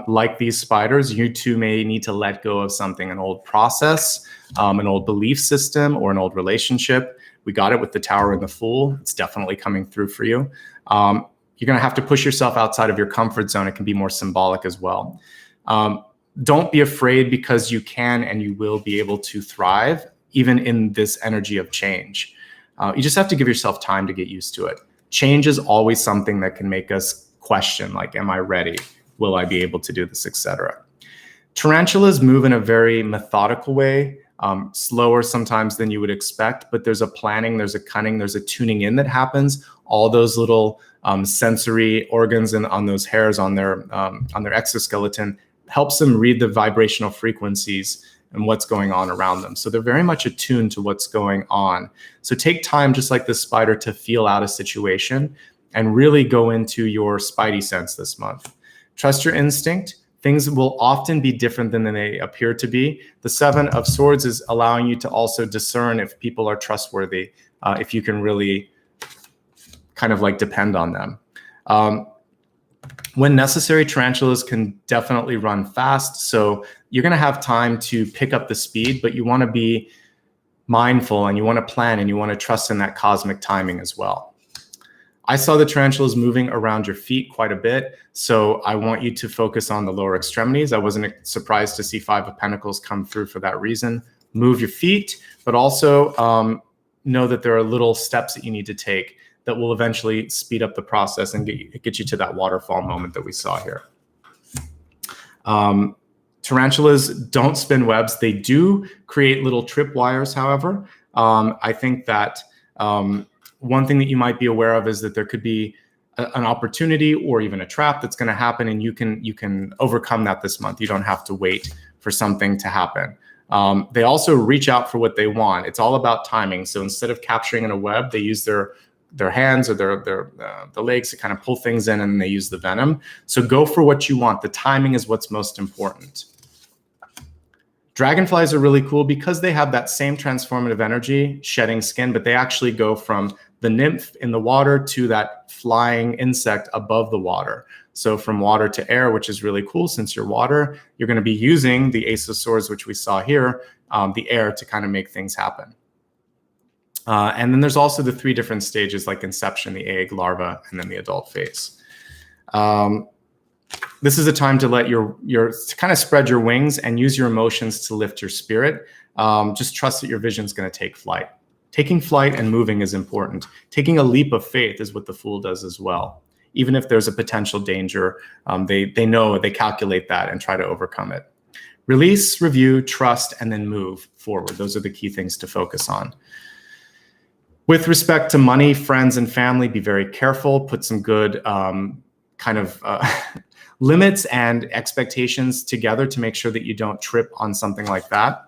Like these spiders, you too may need to let go of something, an old process, an old belief system, or an old relationship. We got it with the Tower and the Fool. It's definitely coming through for you. You're going to have to push yourself outside of your comfort zone. It can be more symbolic as well. Don't be afraid, because you can and you will be able to thrive even in this energy of change. You just have to give yourself time to get used to it. Change is always something that can make us question, like, am I ready? Will I be able to do this, etc. Tarantulas move in a very methodical way, slower sometimes than you would expect, but there's a planning, there's a cunning, there's a tuning in that happens. All those little sensory organs and on those hairs on their exoskeleton helps them read the vibrational frequencies and what's going on around them. So they're very much attuned to what's going on. So take time, just like this spider, to feel out a situation and really go into your spidey sense this month. Trust your instinct. Things will often be different than they appear to be. The 7 of Swords is allowing you to also discern if people are trustworthy, if you can really kind of like depend on them. When necessary, tarantulas can definitely run fast. So you're going to have time to pick up the speed, but you want to be mindful and you want to plan and you want to trust in that cosmic timing as well. I saw the tarantulas moving around your feet quite a bit. So I want you to focus on the lower extremities. I wasn't surprised to see 5 of Pentacles come through for that reason. Move your feet, but also know that there are little steps that you need to take that will eventually speed up the process and get you to that waterfall moment that we saw here. Tarantulas don't spin webs. They do create little tripwires, however. I think that one thing that you might be aware of is that there could be an opportunity or even a trap that's going to happen, and you can overcome that this month. You don't have to wait for something to happen. They also reach out for what they want. It's all about timing. So instead of capturing in a web, they use their hands or the legs to kind of pull things in, and they use the venom. So go for what you want. The timing is what's most important. Dragonflies are really cool because they have that same transformative energy, shedding skin, but they actually go from the nymph in the water to that flying insect above the water. So from water to air, which is really cool. Since you're water, you're going to be using the Ace of Swords, which we saw here, the air, to kind of make things happen. And then there's also the 3 different stages, like inception, the egg, larva, and then the adult phase. This is a time to let to kind of spread your wings and use your emotions to lift your spirit. Just trust that your vision is going to take flight. Taking flight and moving is important. Taking a leap of faith is what the Fool does as well. Even if there's a potential danger, they know, they calculate that and try to overcome it. Release, review, trust, and then move forward. Those are the key things to focus on. With respect to money, friends, and family, be very careful. Put some good limits and expectations together to make sure that you don't trip on something like that.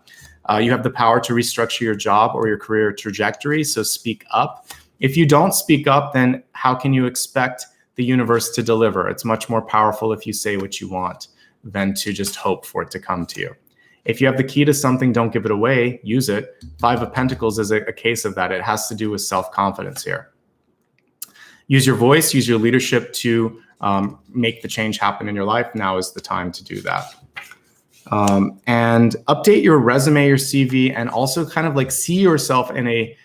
You have the power to restructure your job or your career trajectory, so speak up. If you don't speak up, then how can you expect the universe to deliver? It's much more powerful if you say what you want than to just hope for it to come to you. If you have the key to something, don't give it away, use it. 5 of Pentacles is a case of that. It has to do with self-confidence here. Use your voice, use your leadership to make the change happen in your life. Now is the time to do that. And update your resume, your CV, and also kind of like see yourself in a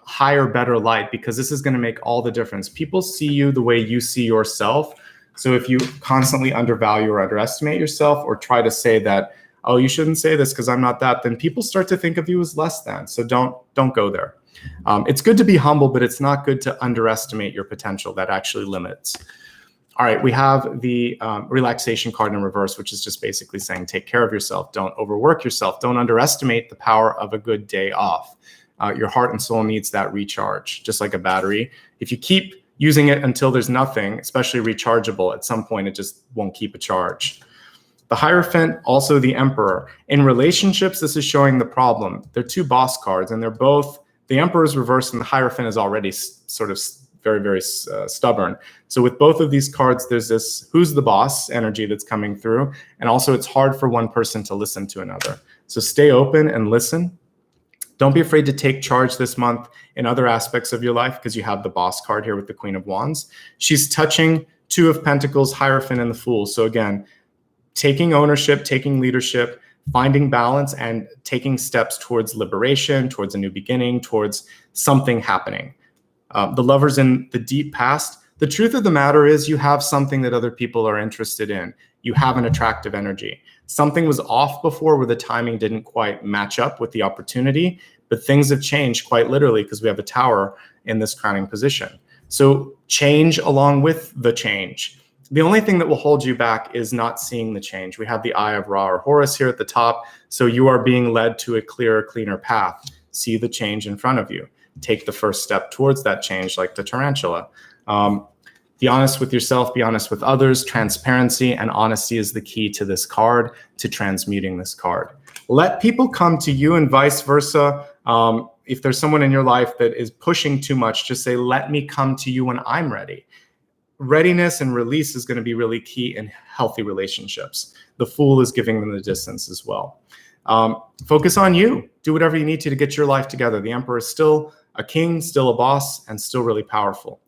higher, better light, because this is going to make all the difference. People see you the way you see yourself. So if you constantly undervalue or underestimate yourself, or try to say that, oh, you shouldn't say this because I'm not that, then people start to think of you as less than. So don't go there. It's good to be humble, but it's not good to underestimate your potential. That actually limits. All right, we have the relaxation card in reverse, which is just basically saying take care of yourself. Don't overwork yourself. Don't underestimate the power of a good day off. Your heart and soul needs that recharge, just like a battery. If you keep using it until there's nothing, especially rechargeable. At some point, it just won't keep a charge. The Hierophant, also the Emperor. In relationships, this is showing the problem. They're two boss cards, and they're both, the Emperor is reversed and the Hierophant is already sort of very, very stubborn. So with both of these cards, there's this who's the boss energy that's coming through. And also it's hard for one person to listen to another. So stay open and listen. Don't be afraid to take charge this month in other aspects of your life, because you have the boss card here with the Queen of Wands. She's touching Two of Pentacles, Hierophant, and the Fool. So again, taking ownership, taking leadership, finding balance, and taking steps towards liberation, towards a new beginning, towards something happening. The Lover's in the deep past. The truth of the matter is you have something that other people are interested in. You have an attractive energy. Something was off before where the timing didn't quite match up with the opportunity, but things have changed quite literally because we have a Tower in this crowning position. So change along with the change. The only thing that will hold you back is not seeing the change. We have the Eye of Ra or Horus here at the top. So you are being led to a clearer, cleaner path. See the change in front of you. Take the first step towards that change, like the Tarantula. Be honest with yourself, be honest with others. Transparency and honesty is the key to this card, to transmuting this card. Let people come to you and vice versa. If there's someone in your life that is pushing too much, just say, let me come to you when I'm ready. Readiness and release is going to be really key in healthy relationships. The Fool is giving them the distance as well. Focus on you. Do whatever you need to get your life together. The Emperor is still a king, still a boss, and still really powerful.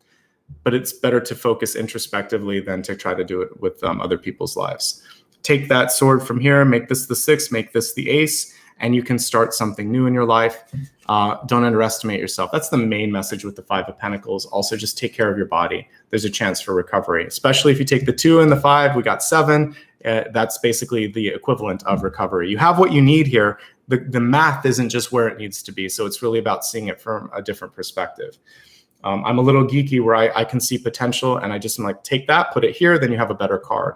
But it's better to focus introspectively than to try to do it with other people's lives. Take that sword from here, make this the 6, make this the Ace, and you can start something new in your life. Don't underestimate yourself. That's the main message with the 5 of Pentacles. Also, just take care of your body. There's a chance for recovery, especially if you take the 2 and the 5. We got 7. That's basically the equivalent of recovery. You have what you need here. The math isn't just where it needs to be. So it's really about seeing it from a different perspective. I'm a little geeky where I can see potential and I just am like, take that, put it here, then you have a better card.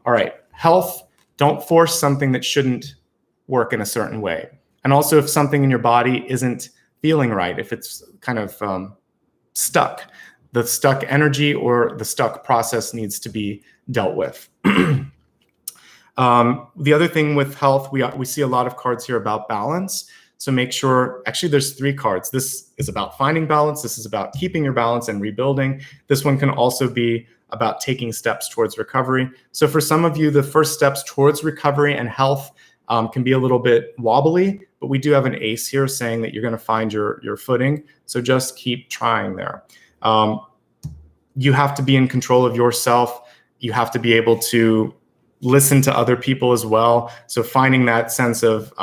All right, health. Don't force something that shouldn't work in a certain way. And also if something in your body isn't feeling right, if it's kind of stuck, the stuck energy or the stuck process needs to be dealt with. The other thing with health, we see a lot of cards here about balance. So make sure, actually there's 3 cards. This is about finding balance. This is about keeping your balance and rebuilding. This one can also be about taking steps towards recovery. So for some of you, the first steps towards recovery and health can be a little bit wobbly, but we do have an Ace here saying that you're going to find your footing. So just keep trying there. You have to be in control of yourself. You have to be able to listen to other people as well. So finding that sense of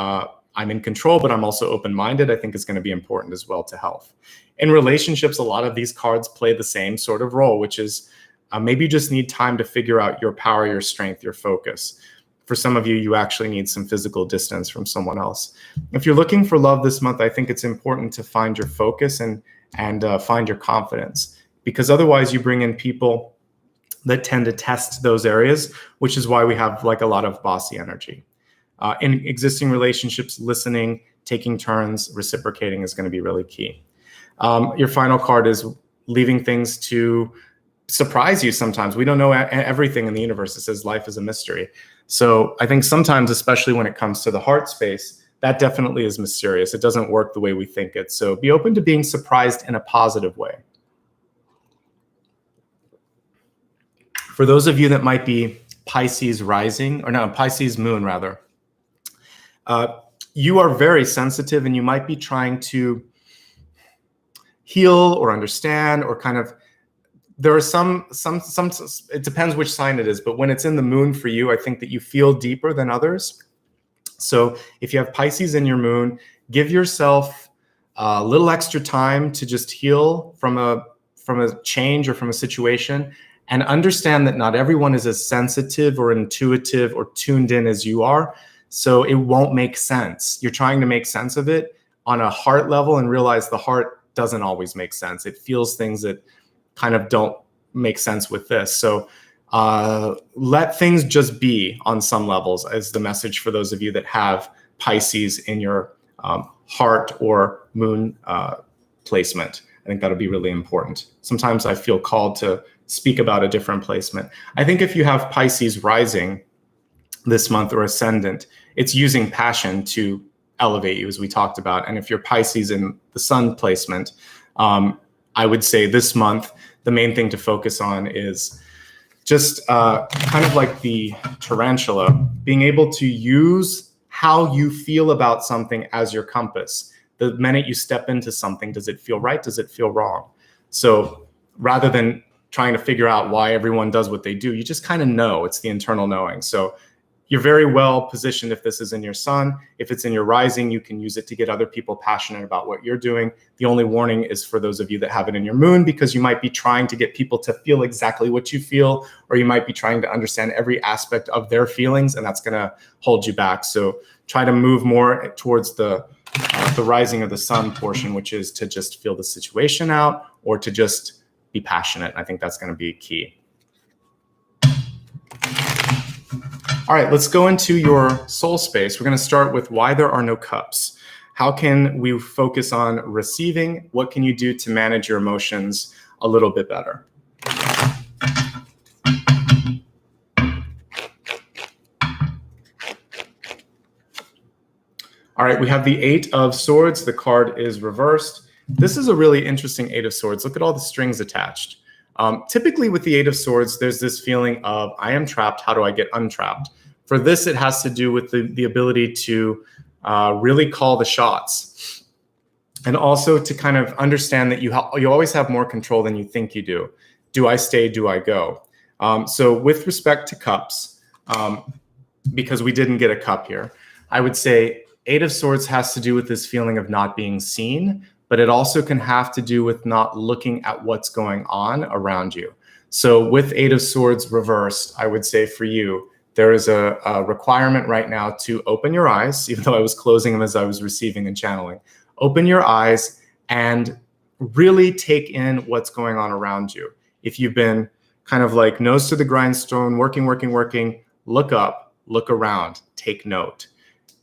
I'm in control, but I'm also open-minded, I think is going to be important as well to health. In relationships, a lot of these cards play the same sort of role, which is maybe you just need time to figure out your power, your strength, your focus. For some of you, you actually need some physical distance from someone else. If you're looking for love this month, I think it's important to find your focus and find your confidence, because otherwise you bring in people that tend to test those areas, which is why we have like a lot of bossy energy. In existing relationships, listening, taking turns, reciprocating is going to be really key. Your final card is leaving things to surprise you sometimes. We don't know everything in the universe. It says life is a mystery. So I think sometimes, especially when it comes to the heart space, that definitely is mysterious. It doesn't work the way we think it. So be open to being surprised in a positive way. For those of you that might be Pisces rising, or no, Pisces moon rather, you are very sensitive and you might be trying to heal or understand or kind of, there are some, it depends which sign it is, but when it's in the moon for you, I think that you feel deeper than others. So if you have Pisces in your moon, give yourself a little extra time to just heal from a change or from a situation, and understand that not everyone is as sensitive or intuitive or tuned in as you are. So it won't make sense. You're trying to make sense of it on a heart level and realize the heart doesn't always make sense. It feels things that kind of don't make sense with this. So let things just be on some levels as the message for those of you that have Pisces in your heart or moon placement. think that'll be really important. Sometimes I feel called to speak about a different placement. I think if you have Pisces rising this month or ascendant, it's using passion to elevate you, as we talked about. And if you're Pisces in the sun placement, I would say this month, the main thing to focus on is just kind of like the tarantula, being able to use how you feel about something as your compass. The minute you step into something, does it feel right? Does it feel wrong? So rather than trying to figure out why everyone does what they do, you just kind of know. It's the internal knowing. So you're very well positioned if this is in your sun. If it's in your rising, you can use it to get other people passionate about what you're doing. The only warning is for those of you that have it in your moon, because you might be trying to get people to feel exactly what you feel, or you might be trying to understand every aspect of their feelings, and that's going to hold you back. So try to move more towards the rising of the sun portion, which is to just feel the situation out or to just be passionate. I think that's going to be key. All right, let's go into your soul space. We're going to start with why there are no cups. How can we focus on receiving? What can you do to manage your emotions a little bit better? All right, we have the Eight of Swords. The card is reversed. This is a really interesting Eight of Swords. Look at all the strings attached. Typically with the Eight of Swords, there's this feeling of, I am trapped, how do I get untrapped? For this, it has to do with the ability to really call the shots. And also to kind of understand that you always have more control than you think you do. Do I stay, do I go? So with respect to cups, because we didn't get a cup here, I would say Eight of Swords has to do with this feeling of not being seen, but it also can have to do with not looking at what's going on around you. So with Eight of Swords reversed, I would say for you, there is a requirement right now to open your eyes, even though I was closing them as I was receiving and channeling. Open your eyes and really take in what's going on around you. If you've been kind of like nose to the grindstone, working, look up, look around, take note.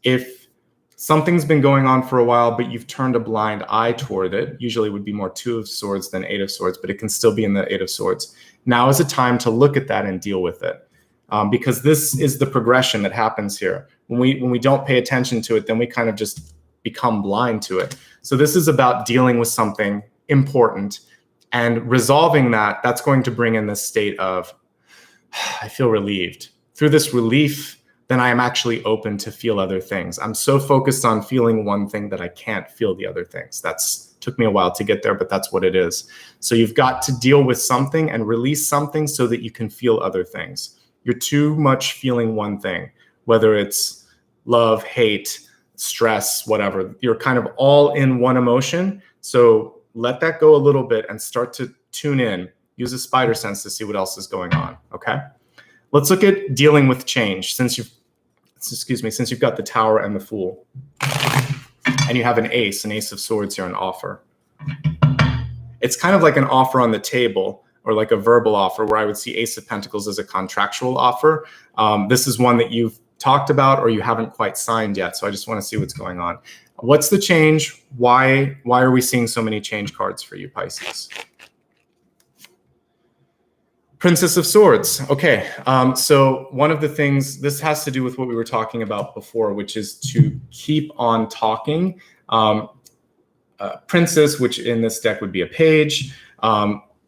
If something's been going on for a while, but you've turned a blind eye toward it, usually it would be more Two of Swords than Eight of Swords, but it can still be in the Eight of Swords. Now is a time to look at that and deal with it. Because this is the progression that happens here. When we don't pay attention to it, then we kind of just become blind to it. So this is about dealing with something important and resolving that. That's going to bring in this state of, I feel relieved. Through this relief, then I am actually open to feel other things. I'm so focused on feeling one thing that I can't feel the other things. Took me a while to get there, but that's what it is. So you've got to deal with something and release something so that you can feel other things. You're too much feeling one thing, whether it's love, hate, stress, whatever. You're kind of all in one emotion. So let that go a little bit and start to tune in. Use a spider sense to see what else is going on, okay? Let's look at dealing with change since you've got the Tower and the Fool. And you have an Ace of Swords here, an offer. It's kind of like an offer on the table, or like a verbal offer, where I would see Ace of Pentacles as a contractual offer. This is one that you've talked about or you haven't quite signed yet. So I just want to see what's going on. What's the change? Why are we seeing so many change cards for you, Pisces? Princess of Swords. Okay, so one of the things, this has to do with what we were talking about before, which is to keep on talking. Princess, which in this deck would be a page.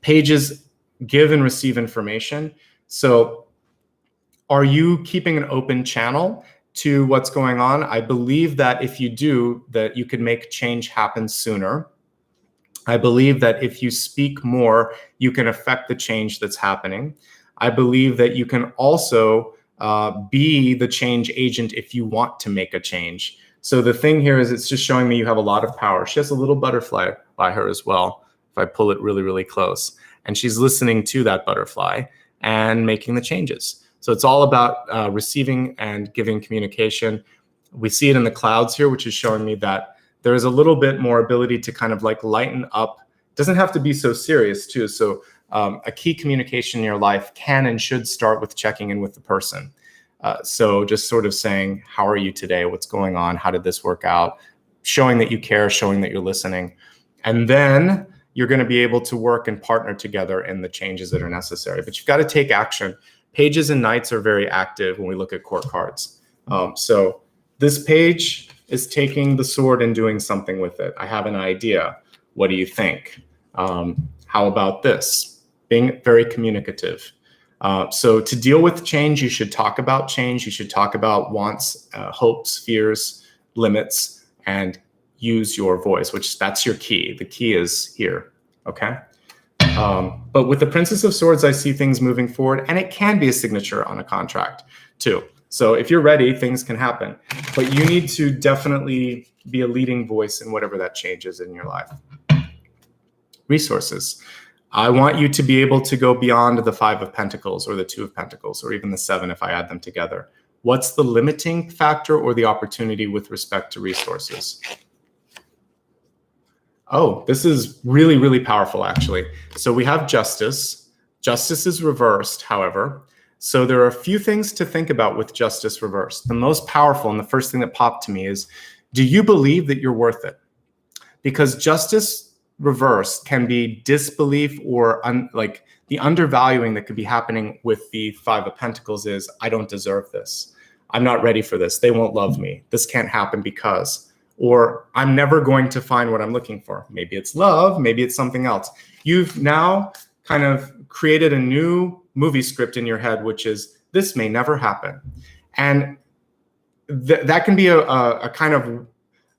Pages give and receive information. So are you keeping an open channel to what's going on? I believe that if you do, that you can make change happen sooner. I believe that if you speak more, you can affect the change that's happening. I believe that you can also be the change agent if you want to make a change. So the thing here is it's just showing me you have a lot of power. She has a little butterfly by her as well, if I pull it really, really close. And she's listening to that butterfly and making the changes. So it's all about receiving and giving communication. We see it in the clouds here, which is showing me that there is a little bit more ability to kind of like lighten up. It doesn't have to be so serious too. So a key communication in your life can and should start with checking in with the person. So just sort of saying, how are you today? What's going on? How did this work out? Showing that you care, showing that you're listening. And then you're going to be able to work and partner together in the changes that are necessary. But you've got to take action. Pages and knights are very active when we look at court cards. So this page is taking the sword and doing something with it. I have an idea. What do you think? How about this? Being very communicative. So to deal with change, you should talk about change. You should talk about wants, hopes, fears, limits, and use your voice, which that's your key. The key is here, okay? But with the Princess of Swords, I see things moving forward, and it can be a signature on a contract too. So if you're ready, things can happen. But you need to definitely be a leading voice in whatever that change is in your life. Resources. I want you to be able to go beyond the 5 of Pentacles or the 2 of Pentacles or even the 7 if I add them together. What's the limiting factor or the opportunity with respect to resources? Oh, this is really, really powerful, actually. So we have justice. Justice is reversed, however. So there are a few things to think about with justice reversed. The most powerful and the first thing that popped to me is, do you believe that you're worth it? Because justice reversed can be disbelief or like the undervaluing that could be happening with the 5 of Pentacles is, I don't deserve this. I'm not ready for this. They won't love me. This can't happen because, or I'm never going to find what I'm looking for. Maybe it's love, maybe it's something else. You've now kind of created a new movie script in your head, which is, this may never happen. And that can be a kind of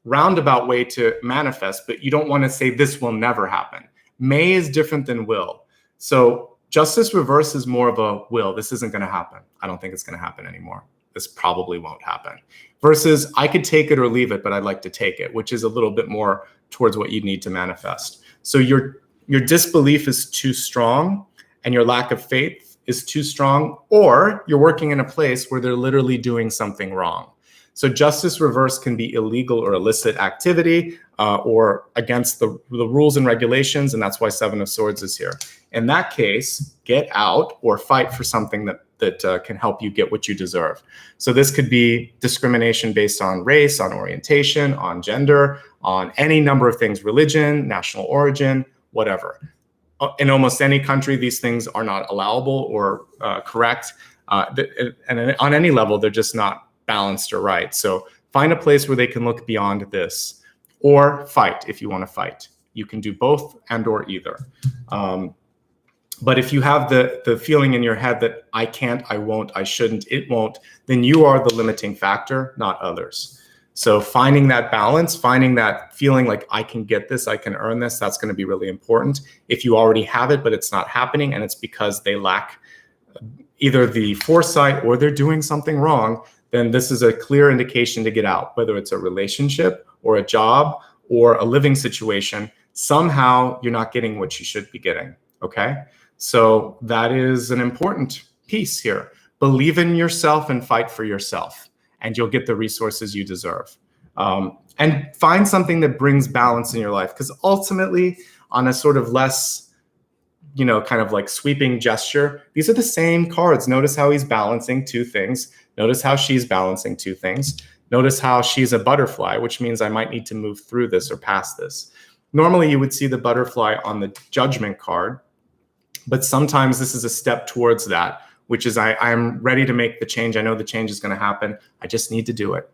roundabout way to manifest, but you don't want to say this will never happen. May is different than will. So justice reverse is more of a will. This isn't going to happen. I don't think it's going to happen anymore. This probably won't happen. Versus I could take it or leave it, but I'd like to take it, which is a little bit more towards what you need to manifest. So your disbelief is too strong and your lack of faith is too strong, or you're working in a place where they're literally doing something wrong. So justice reverse can be illegal or illicit activity or against the rules and regulations, and that's why 7 of Swords is here. In that case, get out or fight for something that can help you get what you deserve. So this could be discrimination based on race, on orientation, on gender, on any number of things, religion, national origin, whatever. In almost any country, these things are not allowable or correct. And on any level, they're just not balanced or right. So find a place where they can look beyond this, or fight if you want to fight. You can do both and or either. But if you have the feeling in your head that I can't, I won't, I shouldn't, it won't, then you are the limiting factor, not others. So finding that balance, finding that feeling like I can get this, I can earn this, that's going to be really important. If you already have it, but it's not happening, and it's because they lack either the foresight or they're doing something wrong, then this is a clear indication to get out, whether it's a relationship or a job or a living situation. Somehow you're not getting what you should be getting, okay? So that is an important piece here. Believe in yourself and fight for yourself, and you'll get the resources you deserve. And find something that brings balance in your life, because ultimately, on a sort of less, kind of like sweeping gesture, these are the same cards. Notice how he's balancing 2 things. Notice how she's balancing 2 things. Notice how she's a butterfly, which means I might need to move through this or past this. Normally, you would see the butterfly on the Judgment card, but sometimes this is a step towards that, which is I'm ready to make the change. I know the change is going to happen. I just need to do it.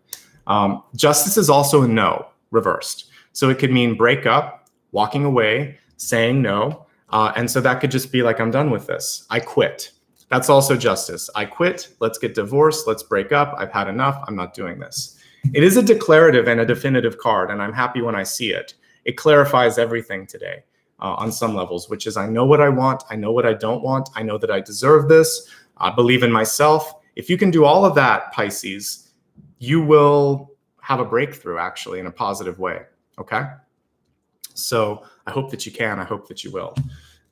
Justice is also a no, reversed. So it could mean break up, walking away, saying no. And so that could just be like, I'm done with this. I quit. That's also justice. I quit. Let's get divorced. Let's break up. I've had enough. I'm not doing this. It is a declarative and a definitive card, and I'm happy when I see it. It clarifies everything today on some levels, which is I know what I want. I know what I don't want. I know that I deserve this. I believe in myself. If you can do all of that, Pisces, you will have a breakthrough actually in a positive way. Okay. So I hope that you can. I hope that you will.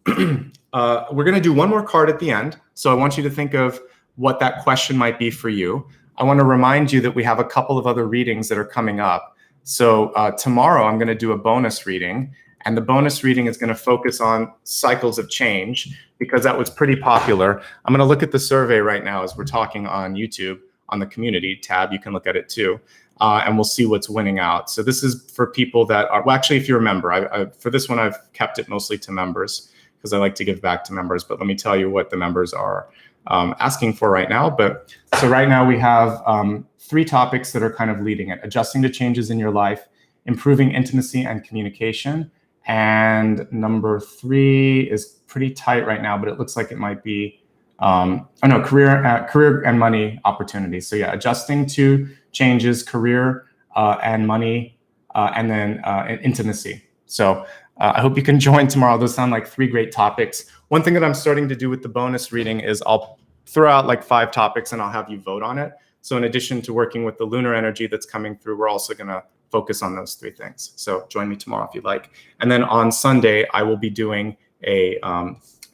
We're going to do one more card at the end. So I want you to think of what that question might be for you. I want to remind you that we have a couple of other readings that are coming up. So tomorrow I'm going to do a bonus reading, and the bonus reading is going to focus on cycles of change because that was pretty popular. I'm going to look at the survey right now as we're talking on YouTube on the community tab. You can look at it too. and we'll see what's winning out. So this is for people that are, well, actually, if you're a member, for this one, I've kept it mostly to members because I like to give back to members. But let me tell you what the members are asking for right now. But so right now we have 3 topics that are kind of leading it: adjusting to changes in your life, improving intimacy and communication. And number 3 is pretty tight right now, but it looks like it might be, career and money opportunities. So yeah, adjusting to changes, career and money, and then intimacy. So I hope you can join tomorrow. Those sound like 3 great topics. One thing that I'm starting to do with the bonus reading is I'll throw out like 5 topics and I'll have you vote on it. So in addition to working with the lunar energy that's coming through, we're also going to focus on those 3 things. So join me tomorrow if you'd like. And then on Sunday, I will be doing a,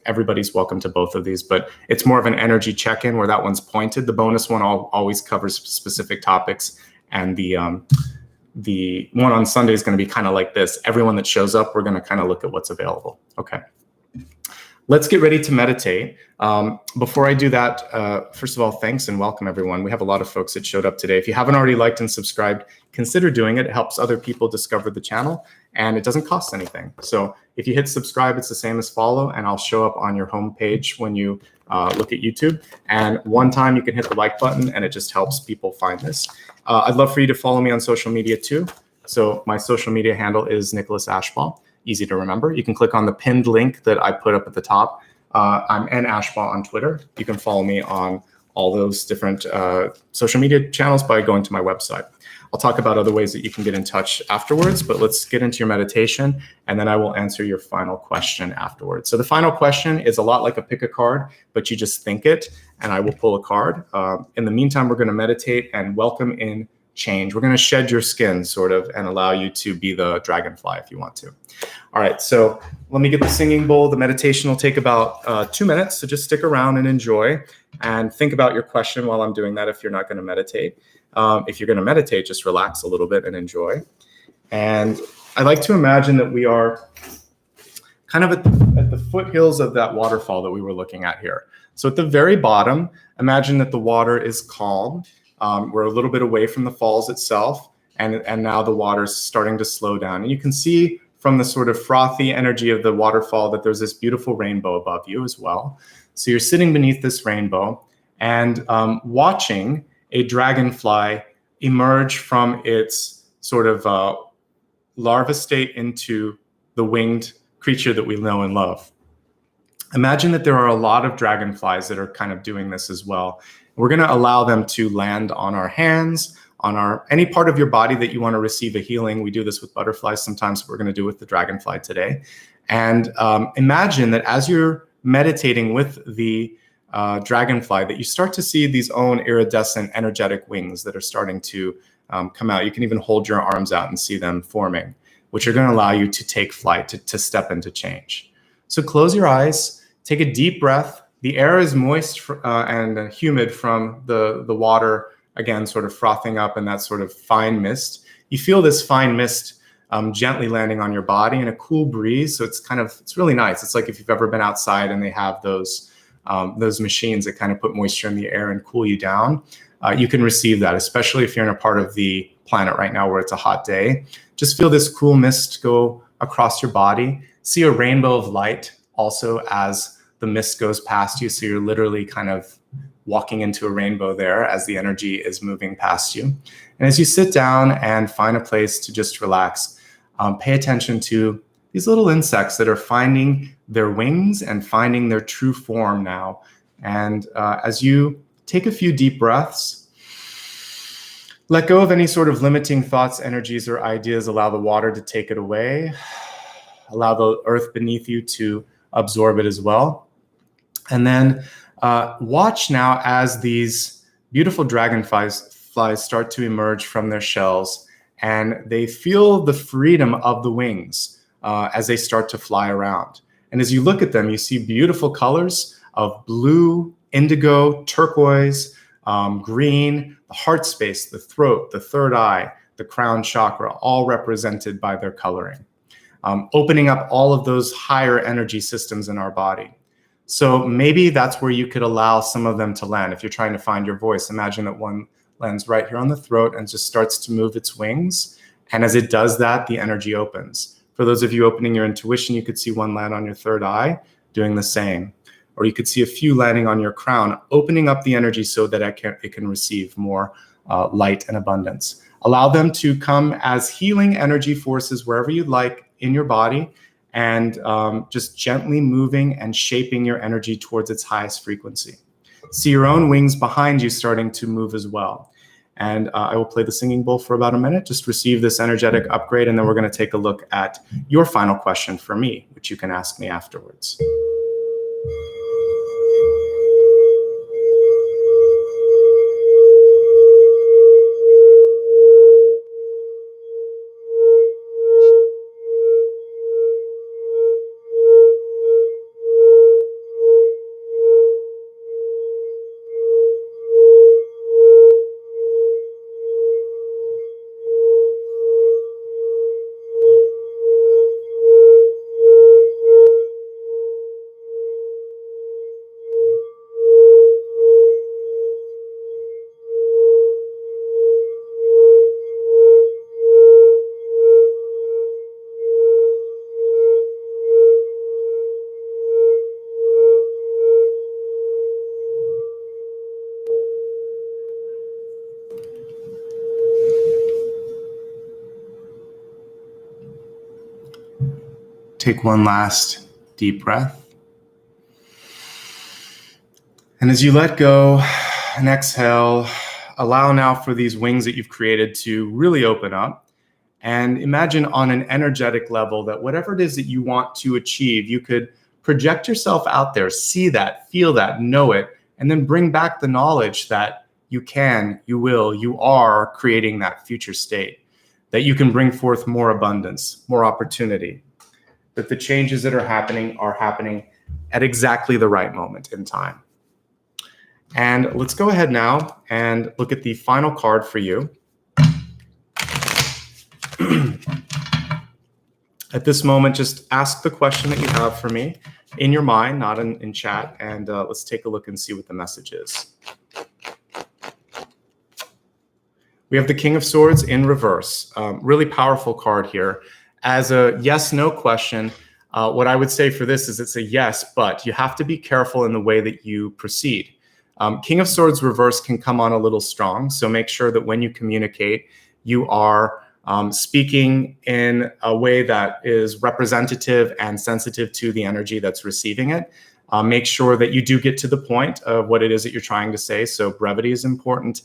everybody's welcome to both of these, but it's more of an energy check-in where that one's pointed. The bonus one always covers specific topics. And the one on Sunday is going to be kind of like this. Everyone that shows up, we're going to kind of look at what's available. Okay. Let's get ready to meditate. Before I do that, first of all, thanks and welcome everyone. We have a lot of folks that showed up today. If you haven't already liked and subscribed, consider doing it. It helps other people discover the channel and it doesn't cost anything. So if you hit subscribe, it's the same as follow, and I'll show up on your homepage when you look at YouTube. And one time you can hit the like button and it just helps people find this. I'd love for you to follow me on social media too. So my social media handle is Nicholas Ashbaugh. Easy to remember. You can click on the pinned link that I put up at the top. I'm N Ashbaugh on Twitter. You can follow me on all those different social media channels by going to my website. I'll talk about other ways that you can get in touch afterwards, but let's get into your meditation, and then I will answer your final question afterwards. So the final question is a lot like a pick a card, but you just think it, and I will pull a card. In the meantime, we're going to meditate and welcome in change. We're going to shed your skin sort of and allow you to be the dragonfly if you want to. All right, so let me get the singing bowl. The meditation will take about 2 minutes, so just stick around and enjoy and think about your question while I'm doing that if you're not going to meditate. If you're going to meditate, just relax a little bit and enjoy. And I like to imagine that we are kind of at the foothills of that waterfall that we were looking at here. So at the very bottom, imagine that the water is calm. We're a little bit away from the falls itself, and now the water's starting to slow down. And you can see from the sort of frothy energy of the waterfall that there's this beautiful rainbow above you as well. So you're sitting beneath this rainbow and watching a dragonfly emerge from its sort of larva state into the winged creature that we know and love. Imagine that there are a lot of dragonflies that are kind of doing this as well. We're going to allow them to land on our hands, on any part of your body that you want to receive a healing. We do this with butterflies sometimes. We're going to do it with the dragonfly today. And imagine that as you're meditating with the dragonfly, that you start to see these own iridescent energetic wings that are starting to come out. You can even hold your arms out and see them forming, which are going to allow you to take flight, to step into change. So close your eyes, take a deep breath. The air is moist and humid from the water, again, sort of frothing up in that sort of fine mist. You feel this fine mist gently landing on your body in a cool breeze. So it's really nice. It's like if you've ever been outside and they have those machines that kind of put moisture in the air and cool you down. You can receive that, especially if you're in a part of the planet right now where it's a hot day. Just feel this cool mist go across your body. See a rainbow of light also as the mist goes past you. So you're literally kind of walking into a rainbow there as the energy is moving past you. And as you sit down and find a place to just relax, pay attention to these little insects that are finding their wings and finding their true form now. And as you take a few deep breaths, let go of any sort of limiting thoughts, energies, or ideas. Allow the water to take it away. Allow the earth beneath you to absorb it as well. And then watch now as these beautiful dragonflies start to emerge from their shells, and they feel the freedom of the wings as they start to fly around. And as you look at them, you see beautiful colors of blue, indigo, turquoise, green, the heart space, the throat, the third eye, the crown chakra, all represented by their coloring, opening up all of those higher energy systems in our body. So maybe that's where you could allow some of them to land. If you're trying to find your voice, imagine that one lands right here on the throat and just starts to move its wings. And as it does that, the energy opens. For those of you opening your intuition, you could see one land on your third eye doing the same. Or you could see a few landing on your crown, opening up the energy so that it can receive more light and abundance. Allow them to come as healing energy forces wherever you'd like in your body, and just gently moving and shaping your energy towards its highest frequency. See your own wings behind you starting to move as well. And I will play the singing bowl for about a minute. Just receive this energetic upgrade, and then we're going to take a look at your final question for me, which you can ask me afterwards. Take one last deep breath. And as you let go and exhale, allow now for these wings that you've created to really open up. And imagine on an energetic level that whatever it is that you want to achieve, you could project yourself out there, see that, feel that, know it, and then bring back the knowledge that you can, you will, you are creating that future state, that you can bring forth more abundance, more opportunity, that the changes that are happening at exactly the right moment in time. And let's go ahead now and look at the final card for you. At this moment, just ask the question that you have for me in your mind, not in chat, and let's take a look and see what the message is. We have the King of Swords in reverse. Really powerful card here. As a yes/no question, what I would say for this is it's a yes, but you have to be careful in the way that you proceed. King of Swords reverse can come on a little strong, so make sure that when you communicate, you are speaking in a way that is representative and sensitive to the energy that's receiving it. Make sure that you do get to the point of what it is that you're trying to say. So brevity is important,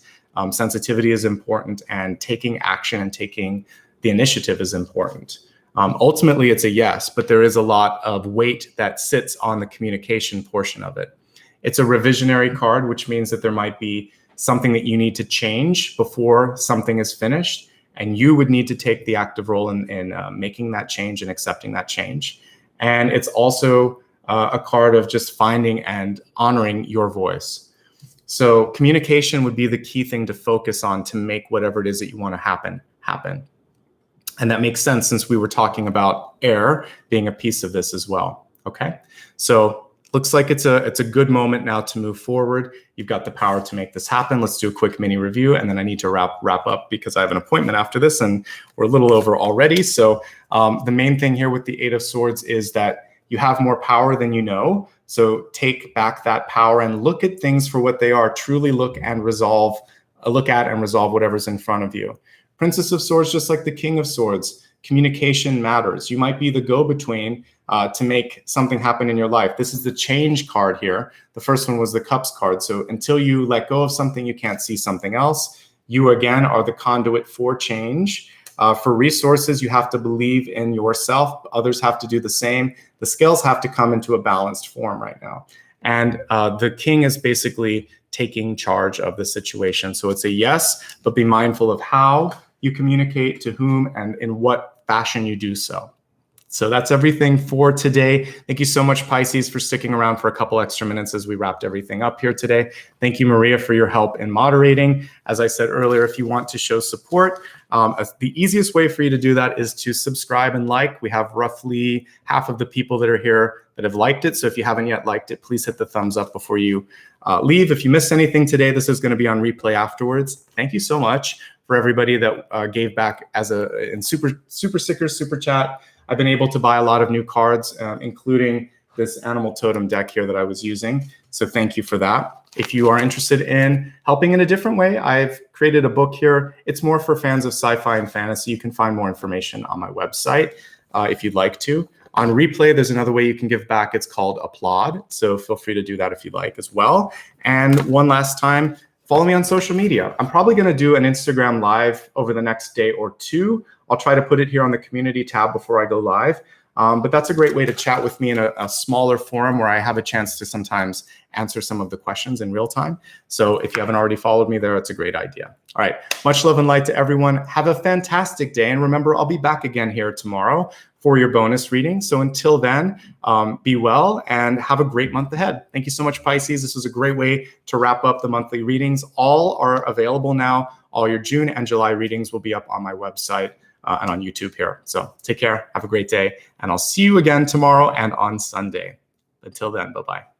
sensitivity is important, and taking action and taking the initiative is important. Ultimately, it's a yes, but there is a lot of weight that sits on the communication portion of it. It's a revisionary card, which means that there might be something that you need to change before something is finished, and you would need to take the active role in making that change and accepting that change. And it's also a card of just finding and honoring your voice. So communication would be the key thing to focus on to make whatever it is that you want to happen. And that makes sense since we were talking about air being a piece of this as well. Okay, so looks like it's a good moment now to move forward. You've got the power to make this happen. Let's do a quick mini review, and then I need to wrap up because I have an appointment after this, and we're a little over already. So the main thing here with the Eight of Swords is that you have more power than you know. So take back that power and look at things for what they are. Truly look at and resolve whatever's in front of you. Princess of Swords, just like the King of Swords, communication matters. You might be the go-between to make something happen in your life. This is the change card here. The first one was the Cups card. So until you let go of something, you can't see something else. You, again, are the conduit for change. For resources, you have to believe in yourself. Others have to do the same. The scales have to come into a balanced form right now. And the King is basically taking charge of the situation. So it's a yes, but be mindful of how you communicate, to whom, and in what fashion you do so. So that's everything for today. Thank you so much, Pisces, for sticking around for a couple extra minutes as we wrapped everything up here today. Thank you, Maria, for your help in moderating. As I said earlier, if you want to show support, the easiest way for you to do that is to subscribe and like. We have roughly half of the people that are here that have liked it. So if you haven't yet liked it, please hit the thumbs up before you leave. If you missed anything today, this is going to be on replay afterwards. Thank you so much for everybody that gave back in super stickers, super chat. I've been able to buy a lot of new cards, including this animal totem deck here that I was using. So thank you for that. If you are interested in helping in a different way, I've created a book here. It's more for fans of sci-fi and fantasy. You can find more information on my website if you'd like to. On replay, there's another way you can give back. It's called Applaud. So feel free to do that if you'd like as well. And one last time, follow me on social media. I'm probably going to do an Instagram live over the next day or two. I'll try to put it here on the community tab before I go live. But that's a great way to chat with me in a smaller forum where I have a chance to sometimes answer some of the questions in real time. So if you haven't already followed me there, it's a great idea. All right. Much love and light to everyone. Have a fantastic day. And remember, I'll be back again here tomorrow for your bonus reading. So until then, be well and have a great month ahead. Thank you so much, Pisces. This was a great way to wrap up the monthly readings. All are available now. All your June and July readings will be up on my website and on YouTube here. So take care. Have a great day. And I'll see you again tomorrow and on Sunday. Until then, bye-bye.